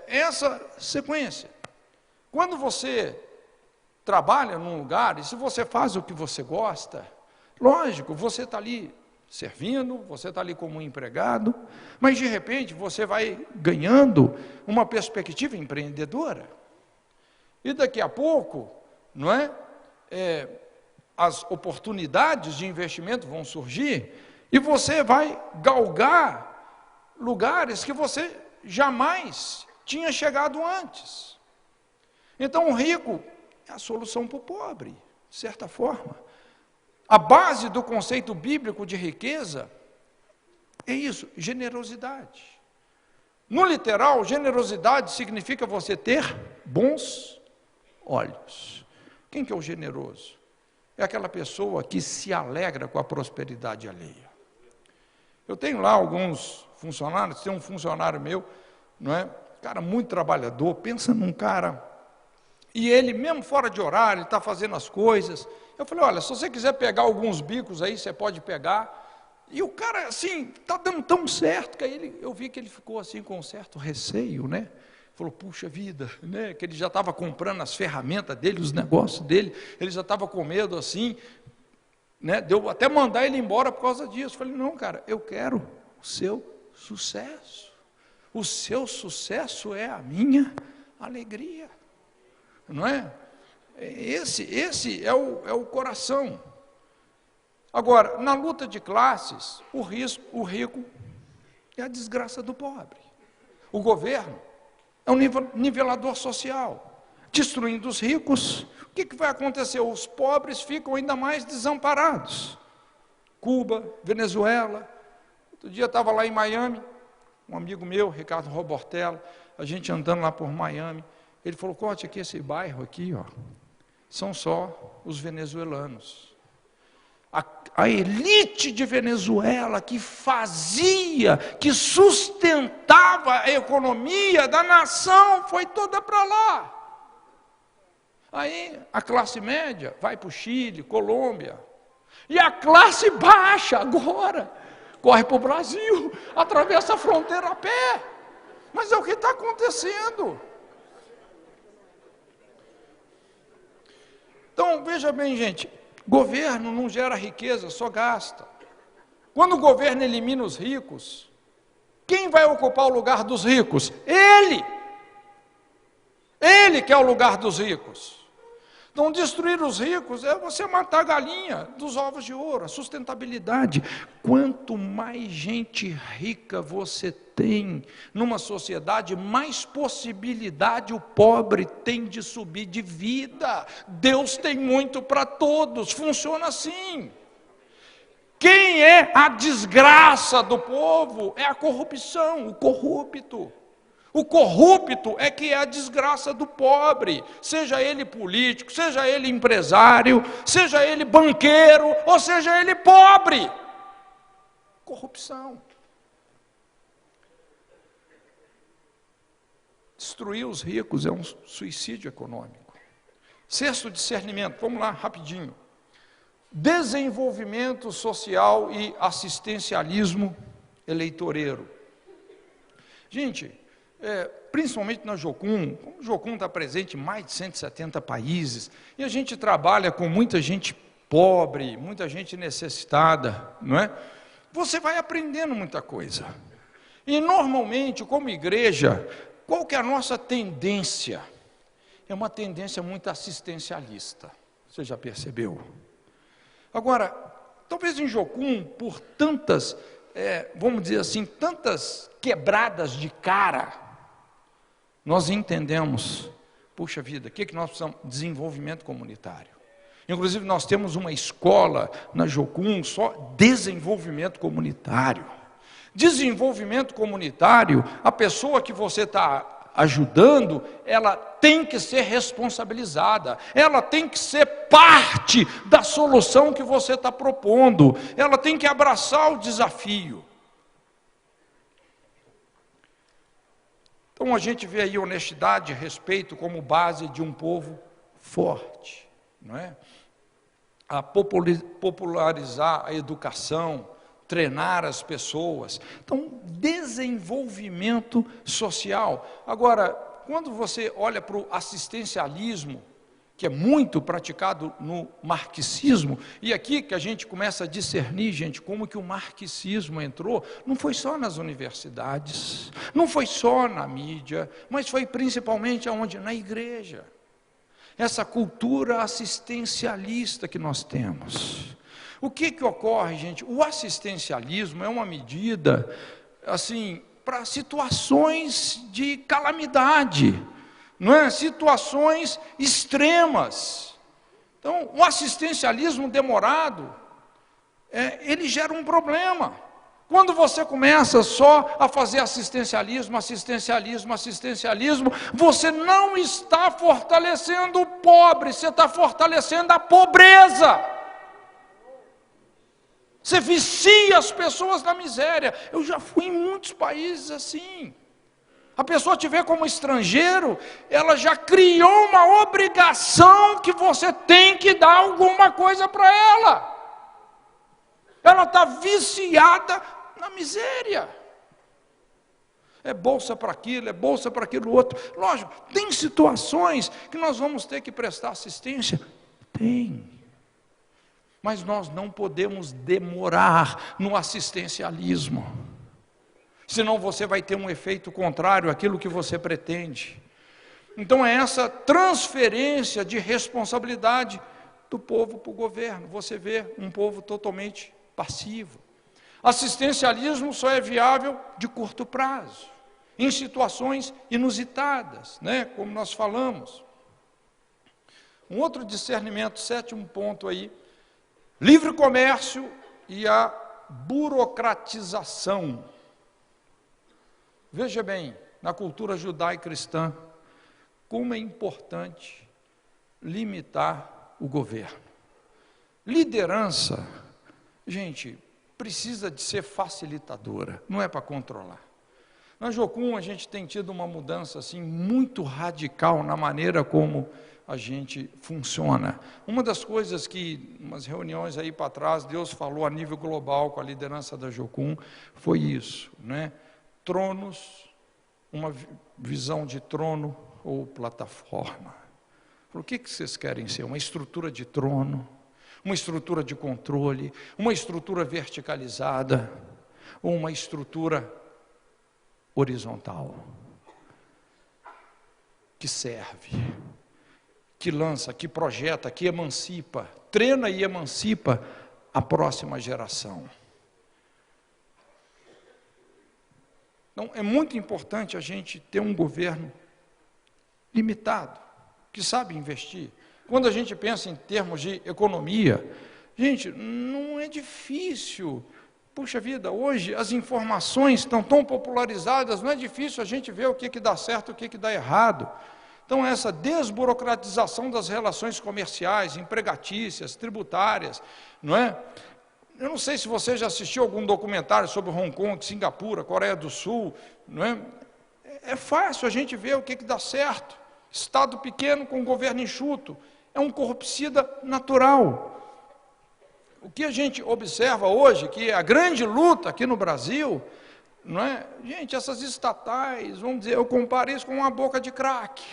Essa sequência. Quando você trabalha num lugar, e se você faz o que você gosta, lógico, você está ali servindo, você está ali como um empregado, mas de repente você vai ganhando uma perspectiva empreendedora. E daqui a pouco, não é? As oportunidades de investimento vão surgir e você vai galgar lugares que você jamais tinha chegado antes. Então o rico é a solução para o pobre, de certa forma. A base do conceito bíblico de riqueza é isso, generosidade. No literal, generosidade significa você ter bons olhos. Quem que é o generoso? É aquela pessoa que se alegra com a prosperidade alheia. Eu tenho lá alguns funcionários, tem um funcionário meu, não é? Cara muito trabalhador, pensa num cara, e ele mesmo fora de horário, ele está fazendo as coisas. Eu falei, olha, se você quiser pegar alguns bicos aí, você pode pegar. E o cara, assim, está dando tão certo, que aí eu vi que ele ficou assim com um certo receio, né? Falou, puxa vida, né? Que ele já estava comprando as ferramentas dele, os negócios dele, ele já estava com medo assim, né? Deu até mandar ele embora por causa disso. Eu falei, não, cara, eu quero o seu sucesso. O seu sucesso é a minha alegria, não é? Esse é o coração. Agora, na luta de classes, o rico é a desgraça do pobre. O governo é um nivelador social. Destruindo os ricos, o que vai acontecer? Os pobres ficam ainda mais desamparados. Cuba, Venezuela. Outro dia eu estava lá em Miami, um amigo meu, Ricardo Robortello, a gente andando lá por Miami, ele falou, Corte, aqui esse bairro aqui, ó, são só os venezuelanos. A elite de Venezuela que fazia, que sustentava a economia da nação, foi toda para lá. Aí a classe média vai para o Chile, Colômbia, e a classe baixa agora corre para o Brasil, atravessa a fronteira a pé. Mas é o que está acontecendo. Então, veja bem, gente, governo não gera riqueza, só gasta. Quando o governo elimina os ricos, quem vai ocupar o lugar dos ricos? Ele! Ele que é o lugar dos ricos. Então, destruir os ricos é você matar a galinha dos ovos de ouro, a sustentabilidade. Quanto mais gente rica você tem numa sociedade, mais possibilidade o pobre tem de subir de vida. Deus tem muito para todos, funciona assim. Quem é a desgraça do povo? É a corrupção, o corrupto. O corrupto é que é a desgraça do pobre, seja ele político, seja ele empresário, seja ele banqueiro, ou seja ele pobre. Corrupção. Destruir os ricos é um suicídio econômico. Sexto discernimento, vamos lá, rapidinho. Desenvolvimento social e assistencialismo eleitoreiro. Gente, principalmente na Jocum, como o Jocum está presente em mais de 170 países, e a gente trabalha com muita gente pobre, muita gente necessitada, não é? Você vai aprendendo muita coisa. E normalmente, como igreja, qual que é a nossa tendência? É uma tendência muito assistencialista. Você já percebeu? Agora, talvez em Jocum, por tantas, vamos dizer assim, tantas quebradas de cara, nós entendemos, puxa vida, o que nós precisamos? Desenvolvimento comunitário. Inclusive, nós temos uma escola na Jocum, só desenvolvimento comunitário. Desenvolvimento comunitário, a pessoa que você está ajudando, ela tem que ser responsabilizada, ela tem que ser parte da solução que você está propondo, ela tem que abraçar o desafio. Então a gente vê aí honestidade e respeito como base de um povo forte, não é? A popularizar a educação, treinar as pessoas. Então, desenvolvimento social. Agora, quando você olha para o assistencialismo, que é muito praticado no marxismo, e aqui que a gente começa a discernir, gente, como que o marxismo entrou, não foi só nas universidades, não foi só na mídia, mas foi principalmente aonde? Na igreja. Essa cultura assistencialista que nós temos. O que ocorre, gente? O assistencialismo é uma medida, assim, para situações de calamidade, não é? Situações extremas. Então, o assistencialismo demorado, ele gera um problema. Quando você começa só a fazer assistencialismo, você não está fortalecendo o pobre, você está fortalecendo a pobreza. Você vicia as pessoas na miséria. Eu já fui em muitos países assim. A pessoa te vê como estrangeiro, ela já criou uma obrigação que você tem que dar alguma coisa para ela. Ela está viciada na miséria. É bolsa para aquilo, é bolsa para aquilo outro. Lógico, tem situações que nós vamos ter que prestar assistência. Tem. Mas nós não podemos demorar no assistencialismo. Senão você vai ter um efeito contrário àquilo que você pretende. Então é essa transferência de responsabilidade do povo para o governo. Você vê um povo totalmente passivo. Assistencialismo só é viável de curto prazo, em situações inusitadas, né? Como nós falamos. Um outro discernimento, sétimo ponto aí, livre comércio e a burocratização. Veja bem, na cultura judaico-cristã, como é importante limitar o governo. Liderança, gente, precisa de ser facilitadora, não é para controlar. Na Jocum a gente tem tido uma mudança assim muito radical na maneira como a gente funciona. Uma das coisas que, umas reuniões aí para trás, Deus falou a nível global com a liderança da Jocum, foi isso, né? Tronos, uma visão de trono ou plataforma. O que vocês querem ser? Uma estrutura de trono? Uma estrutura de controle, uma estrutura verticalizada, ou uma estrutura horizontal, que serve, que lança, que projeta, que emancipa, treina e emancipa a próxima geração. Então, é muito importante a gente ter um governo limitado, que sabe investir. Quando a gente pensa em termos de economia, gente, não é difícil. Puxa vida, hoje as informações estão tão popularizadas, não é difícil a gente ver o que dá certo e o que dá errado. Então, essa desburocratização das relações comerciais, empregatícias, tributárias, não é? Eu não sei se você já assistiu algum documentário sobre Hong Kong, Singapura, Coreia do Sul, não é? É fácil a gente ver o que dá certo. Estado pequeno com governo enxuto. É um corrupcida natural. O que a gente observa hoje, que é a grande luta aqui no Brasil, não é? Gente, essas estatais, vamos dizer, eu comparo isso com uma boca de crack.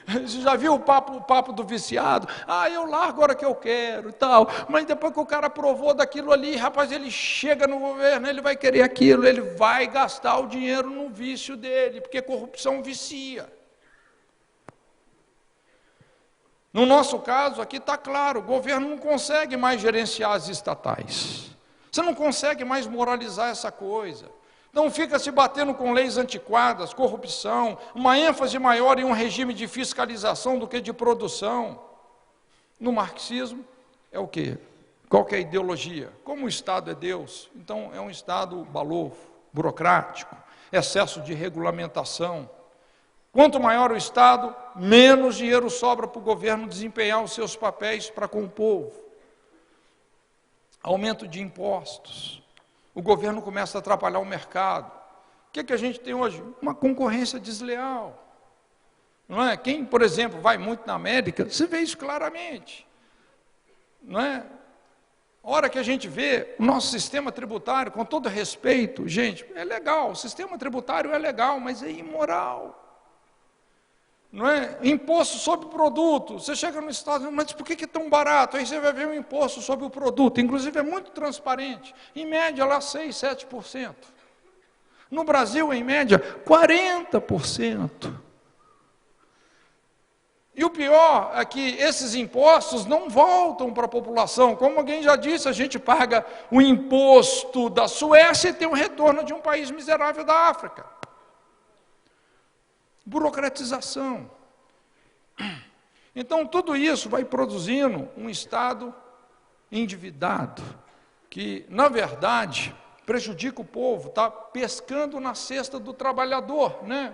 Você já viu o papo do viciado? Eu largo a hora que eu quero e tal. Mas depois que o cara provou daquilo ali, rapaz, ele chega no governo, ele vai querer aquilo, ele vai gastar o dinheiro no vício dele, porque corrupção vicia. No nosso caso, aqui está claro, o governo não consegue mais gerenciar as estatais. Você não consegue mais moralizar essa coisa. Então fica se batendo com leis antiquadas, corrupção, uma ênfase maior em um regime de fiscalização do que de produção. No marxismo, é o quê? Qual que é a ideologia? Como o Estado é Deus, então é um Estado balofo, burocrático, excesso de regulamentação. Quanto maior o Estado, menos dinheiro sobra para o governo desempenhar os seus papéis para com o povo. Aumento de impostos. O governo começa a atrapalhar o mercado. O que a gente tem hoje? Uma concorrência desleal. Não é? Quem, por exemplo, vai muito na América, você vê isso claramente. Não é? A hora que a gente vê o nosso sistema tributário, com todo respeito, gente, é legal, o sistema tributário é legal, mas é imoral. Não é? Imposto sobre produto, você chega no Estado, mas por que é tão barato? Aí você vai ver o imposto sobre o produto, inclusive é muito transparente, em média lá 6, 7%. No Brasil, em média, 40%. E o pior é que esses impostos não voltam para a população, como alguém já disse, a gente paga o imposto da Suécia e tem o retorno de um país miserável da África. Burocratização. Então, tudo isso vai produzindo um Estado endividado, que, na verdade, prejudica o povo, está pescando na cesta do trabalhador, né?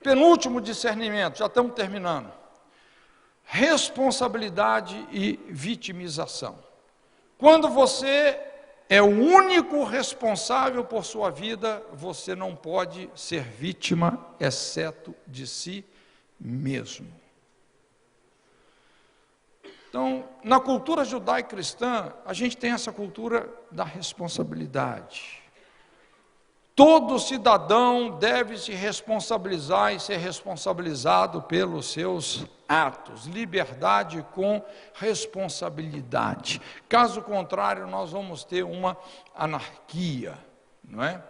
Penúltimo discernimento, já estamos terminando. Responsabilidade e vitimização. Quando você é o único responsável por sua vida, você não pode ser vítima, exceto de si mesmo. Então, na cultura judaico-cristã, a gente tem essa cultura da responsabilidade. Todo cidadão deve se responsabilizar e ser responsabilizado pelos seus atos. Liberdade com responsabilidade. Caso contrário, nós vamos ter uma anarquia, não é?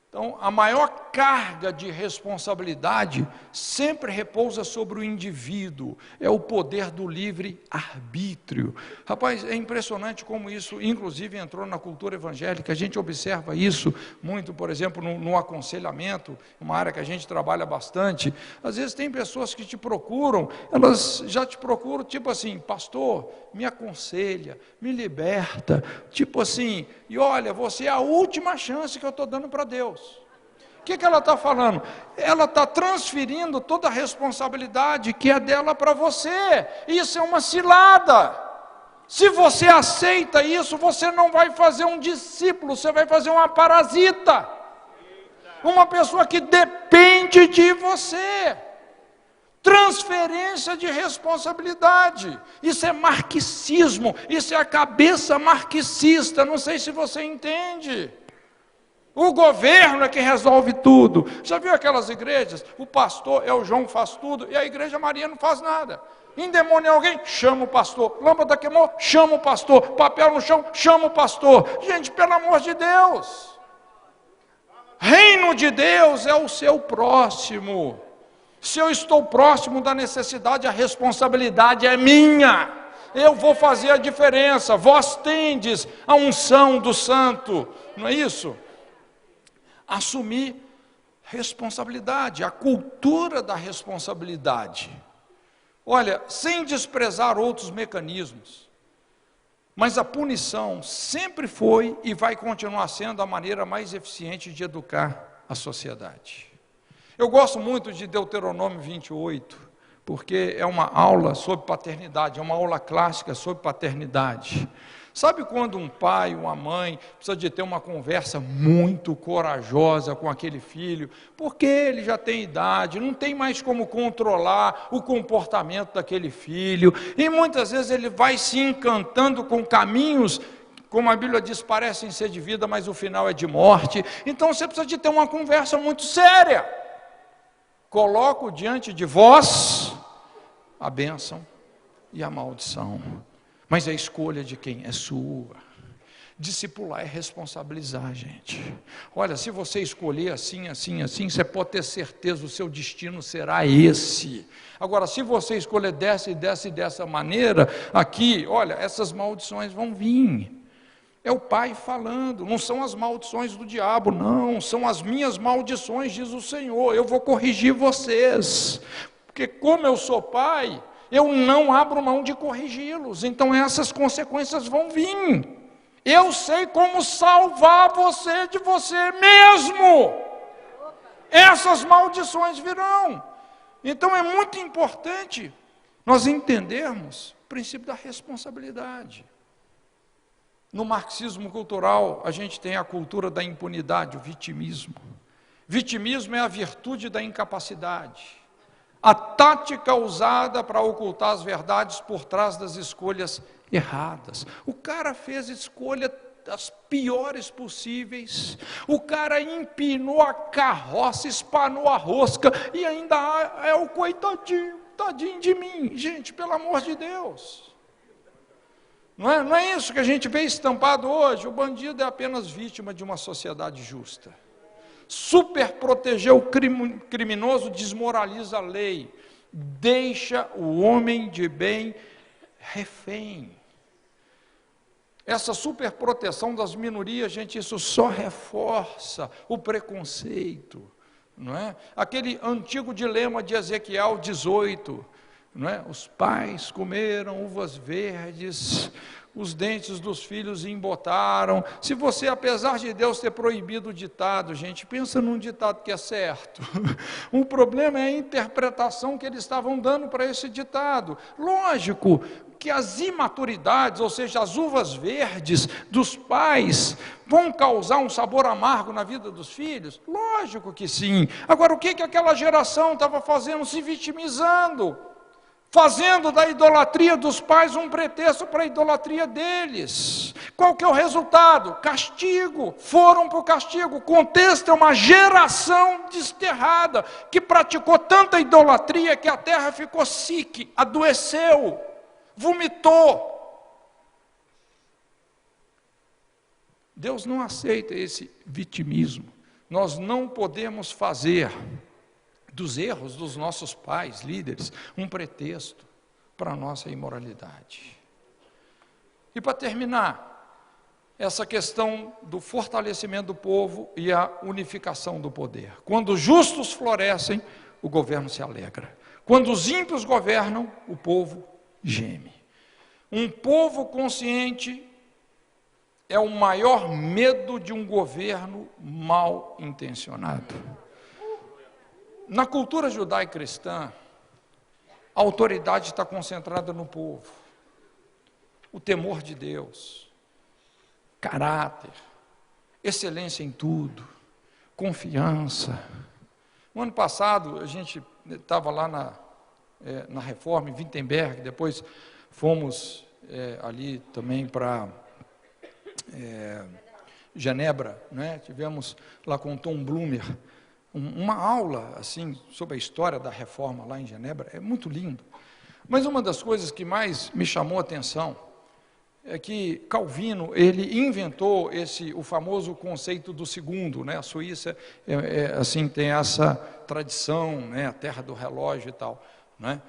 Então, a maior carga de responsabilidade sempre repousa sobre o indivíduo, é o poder do livre-arbítrio. Rapaz, é impressionante como isso, inclusive, entrou na cultura evangélica, a gente observa isso muito, por exemplo, no aconselhamento, uma área que a gente trabalha bastante. Às vezes tem pessoas que te procuram, elas já te procuram, tipo assim, pastor, me aconselha, me liberta, tipo assim, e olha, você é a última chance que eu estou dando para Deus. O que ela está falando? Ela está transferindo toda a responsabilidade que é dela para você. Isso é uma cilada. Se você aceita isso, você não vai fazer um discípulo, você vai fazer uma parasita. Uma pessoa que depende de você. Transferência de responsabilidade. Isso é marxismo, isso é a cabeça marxista. Não sei se você entende. O governo é que resolve tudo. Já viu aquelas igrejas? O pastor é o João, faz tudo, e a igreja Maria não faz nada. Endemoniar alguém? Chama o pastor. Lâmpada queimou? Chama o pastor. Papel no chão? Chama o pastor. Gente, pelo amor de Deus. Reino de Deus é o seu próximo. Se eu estou próximo da necessidade, a responsabilidade é minha. Eu vou fazer a diferença. Vós tendes a unção do santo. Não é isso? Assumir responsabilidade, a cultura da responsabilidade. Olha, sem desprezar outros mecanismos, mas a punição sempre foi e vai continuar sendo a maneira mais eficiente de educar a sociedade. Eu gosto muito de Deuteronômio 28, porque é uma aula sobre paternidade, é uma aula clássica sobre paternidade. Sabe quando um pai, uma mãe, precisa de ter uma conversa muito corajosa com aquele filho, porque ele já tem idade, não tem mais como controlar o comportamento daquele filho, e muitas vezes ele vai se encantando com caminhos, como a Bíblia diz, parecem ser de vida, mas o final é de morte. Então você precisa de ter uma conversa muito séria. Coloco diante de vós a bênção e a maldição. Mas a escolha de quem? É sua. Discipular é responsabilizar, gente. Olha, se você escolher assim, assim, assim, você pode ter certeza, o seu destino será esse. Agora, se você escolher dessa maneira, aqui, olha, essas maldições vão vir. É o pai falando, não são as maldições do diabo, não, são as minhas maldições, diz o Senhor. Eu vou corrigir vocês, porque como eu sou pai, eu não abro mão de corrigi-los, então essas consequências vão vir. Eu sei como salvar você de você mesmo. Essas maldições virão. Então é muito importante nós entendermos o princípio da responsabilidade. No marxismo cultural, a gente tem a cultura da impunidade, o vitimismo. Vitimismo é a virtude da incapacidade. A tática usada para ocultar as verdades por trás das escolhas erradas. O cara fez escolha das piores possíveis, o cara empinou a carroça, espanou a rosca, e ainda é o coitadinho, tadinho de mim. Gente, pelo amor de Deus. Não é isso que a gente vê estampado hoje. O bandido é apenas vítima de uma sociedade justa. Superproteger o criminoso desmoraliza a lei, deixa o homem de bem refém. Essa superproteção das minorias, gente, isso só reforça o preconceito, não é? Aquele antigo dilema de Ezequiel 18, não é? Os pais comeram uvas verdes, os dentes dos filhos embotaram. Se você, apesar de Deus ter proibido o ditado, gente, pensa num ditado que é certo. O problema é a interpretação que eles estavam dando para esse ditado. Lógico que as imaturidades, ou seja, as uvas verdes dos pais, vão causar um sabor amargo na vida dos filhos? Lógico que sim. Agora, o que aquela geração estava fazendo? Se vitimizando, fazendo da idolatria dos pais um pretexto para a idolatria deles. Qual que é o resultado? Castigo. Foram para o castigo. O contexto é uma geração desterrada, que praticou tanta idolatria que a terra ficou sick, adoeceu, vomitou. Deus não aceita esse vitimismo. Nós não podemos fazer dos erros dos nossos pais, líderes, um pretexto para a nossa imoralidade. E para terminar, essa questão do fortalecimento do povo e a unificação do poder. Quando os justos florescem, o governo se alegra. Quando os ímpios governam, o povo geme. Um povo consciente é o maior medo de um governo mal intencionado. Na cultura judaico-cristã, a autoridade está concentrada no povo. O temor de Deus, caráter, excelência em tudo, confiança. No ano passado, a gente estava lá na Reforma, em Wittenberg, depois fomos ali também para Genebra, né? Tivemos lá com o Tom Blumer, uma aula assim sobre a história da Reforma lá em Genebra. É muito lindo. Mas uma das coisas que mais me chamou a atenção é que Calvino, ele inventou o famoso conceito do segundo, né? A Suíça assim tem essa tradição, né? A terra do relógio e tal, né?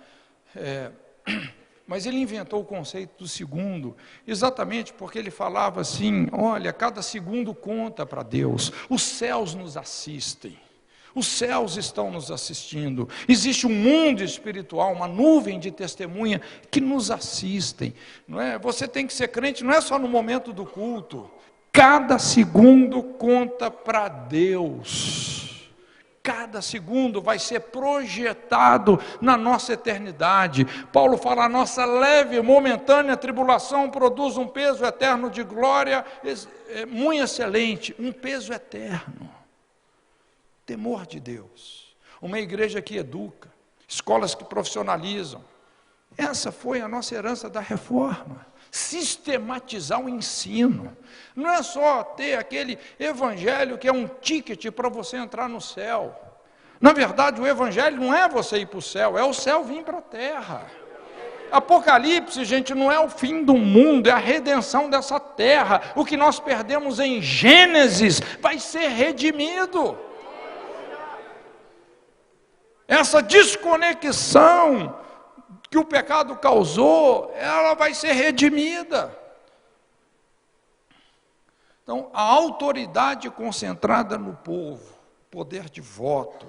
Mas ele inventou o conceito do segundo, exatamente porque ele falava assim: olha, cada segundo conta para Deus, os céus nos assistem, os céus estão nos assistindo, existe um mundo espiritual, uma nuvem de testemunha que nos assistem, não é? Você tem que ser crente, não é só no momento do culto, cada segundo conta para Deus. Cada segundo vai ser projetado na nossa eternidade. Paulo fala: a nossa leve, momentânea tribulação produz um peso eterno de glória muito excelente, um peso eterno. Temor de Deus. Uma igreja que educa, escolas que profissionalizam. Essa foi a nossa herança da Reforma. Sistematizar o ensino. Não é só ter aquele evangelho que é um ticket para você entrar no céu. Na verdade, o evangelho não é você ir para o céu, é o céu vir para a terra. Apocalipse, gente, não é o fim do mundo, é a redenção dessa terra. O que nós perdemos em Gênesis vai ser redimido. Essa desconexão que o pecado causou, ela vai ser redimida. Então, a autoridade concentrada no povo, poder de voto,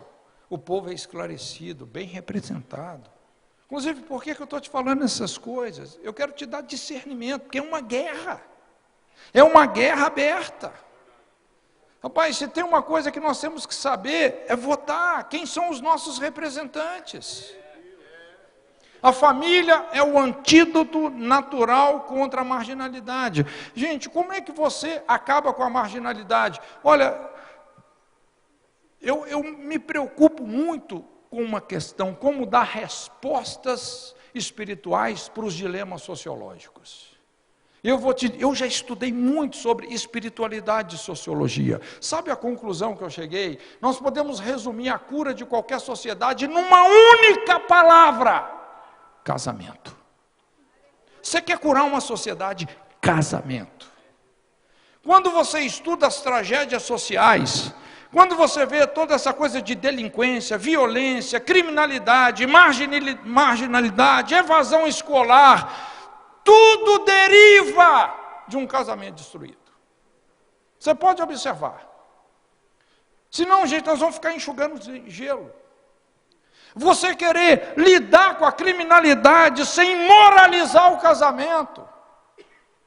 o povo é esclarecido, bem representado. Inclusive, por que eu estou te falando essas coisas? Eu quero te dar discernimento, porque é uma guerra aberta. Rapaz, se tem uma coisa que nós temos que saber, é votar. Quem são os nossos representantes? A família é o antídoto natural contra a marginalidade. Gente, como é que você acaba com a marginalidade? Olha, eu me preocupo muito com uma questão, como dar respostas espirituais para os dilemas sociológicos. Eu já estudei muito sobre espiritualidade e sociologia. Sabe a conclusão que eu cheguei? Nós podemos resumir a cura de qualquer sociedade numa única palavra: casamento. Você quer curar uma sociedade? Casamento. Quando você estuda as tragédias sociais, quando você vê toda essa coisa de delinquência, violência, criminalidade, marginalidade, evasão escolar, tudo deriva de um casamento destruído. Você pode observar. Senão, gente, nós vamos ficar enxugando gelo. Você querer lidar com a criminalidade sem moralizar o casamento.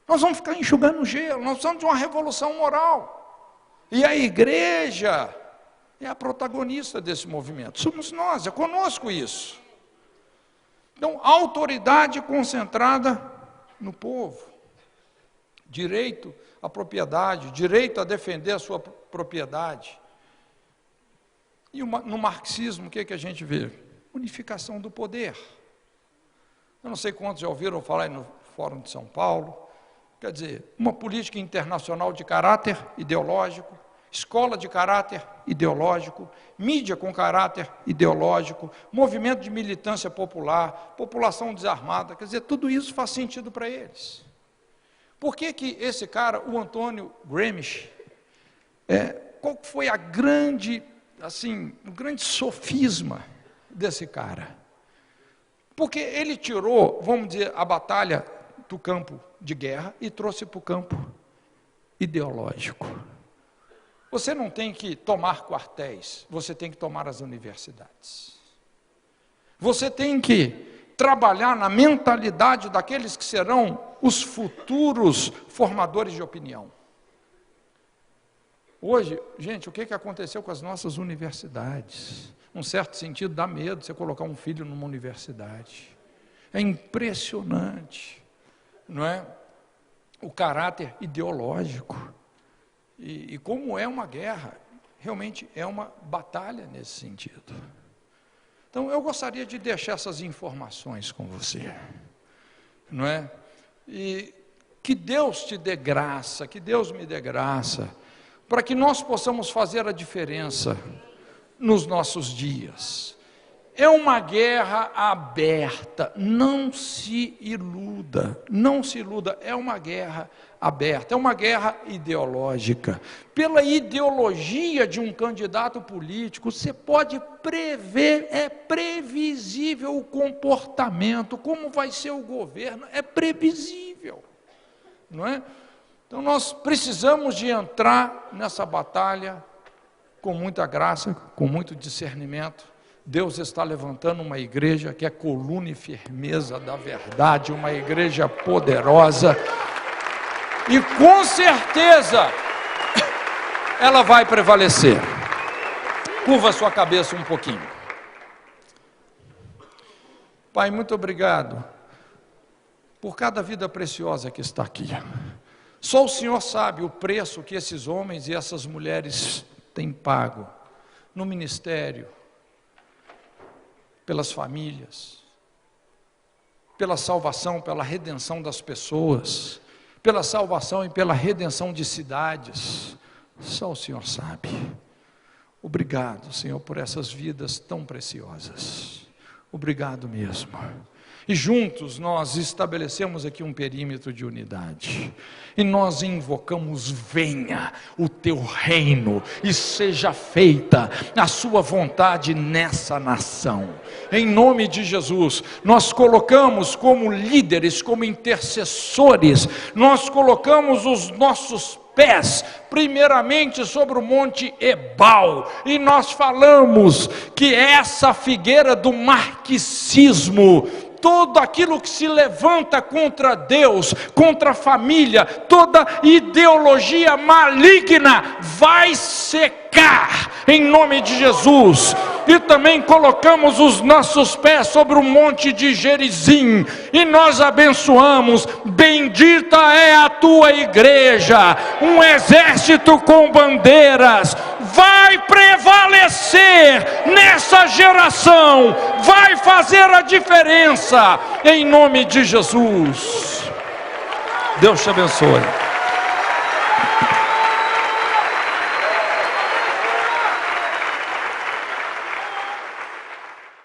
Nós vamos ficar enxugando gelo, nós precisamos de uma revolução moral. E a igreja é a protagonista desse movimento. Somos nós, é conosco isso. Então, autoridade concentrada no povo. Direito à propriedade, direito a defender a sua propriedade. E no marxismo, o que a gente vê? Unificação do poder. Eu não sei quantos já ouviram falar aí no Fórum de São Paulo. Quer dizer, uma política internacional de caráter ideológico, escola de caráter ideológico, mídia com caráter ideológico, movimento de militância popular, população desarmada. Quer dizer, tudo isso faz sentido para eles. Por que esse cara, o Antônio Gramsci, qual foi o grande sofisma desse cara? Porque ele tirou, vamos dizer, a batalha do campo de guerra e trouxe para o campo ideológico. Você não tem que tomar quartéis, você tem que tomar as universidades. Você tem que trabalhar na mentalidade daqueles que serão os futuros formadores de opinião. Hoje, gente, o que aconteceu com as nossas universidades? Num certo sentido, dá medo você colocar um filho numa universidade. É impressionante, não é? O caráter ideológico. E como é uma guerra, realmente é uma batalha nesse sentido. Então, eu gostaria de deixar essas informações com você, não é? E que Deus te dê graça, que Deus me dê graça, para que nós possamos fazer a diferença nos nossos dias. É uma guerra aberta, não se iluda, é uma guerra aberta, é uma guerra ideológica. Pela ideologia de um candidato político, você pode prever, é previsível o comportamento, como vai ser o governo, é previsível, não é? Então nós precisamos de entrar nessa batalha com muita graça, com muito discernimento. Deus está levantando uma igreja que é coluna e firmeza da verdade, uma igreja poderosa, e com certeza ela vai prevalecer. Curva sua cabeça um pouquinho. Pai, muito obrigado por cada vida preciosa que está aqui. Só o Senhor sabe o preço que esses homens e essas mulheres têm pago no ministério, pelas famílias, pela salvação, pela redenção das pessoas, pela salvação e pela redenção de cidades. Só o Senhor sabe. Obrigado, Senhor, por essas vidas tão preciosas. Obrigado mesmo. E juntos nós estabelecemos aqui um perímetro de unidade. E nós invocamos: venha o teu reino e seja feita a sua vontade nessa nação. Em nome de Jesus, nós colocamos como líderes, como intercessores, nós colocamos os nossos pés, primeiramente sobre o monte Ebal, e nós falamos que essa figueira do marxismo, todo aquilo que se levanta contra Deus, contra a família, toda ideologia maligna vai secar em nome de Jesus. E também colocamos os nossos pés sobre o monte de Gerizim e nós abençoamos: bendita é a tua igreja, um exército com bandeiras vai prevalecer nessa geração, vai fazer a diferença em nome de Jesus. Deus te abençoe.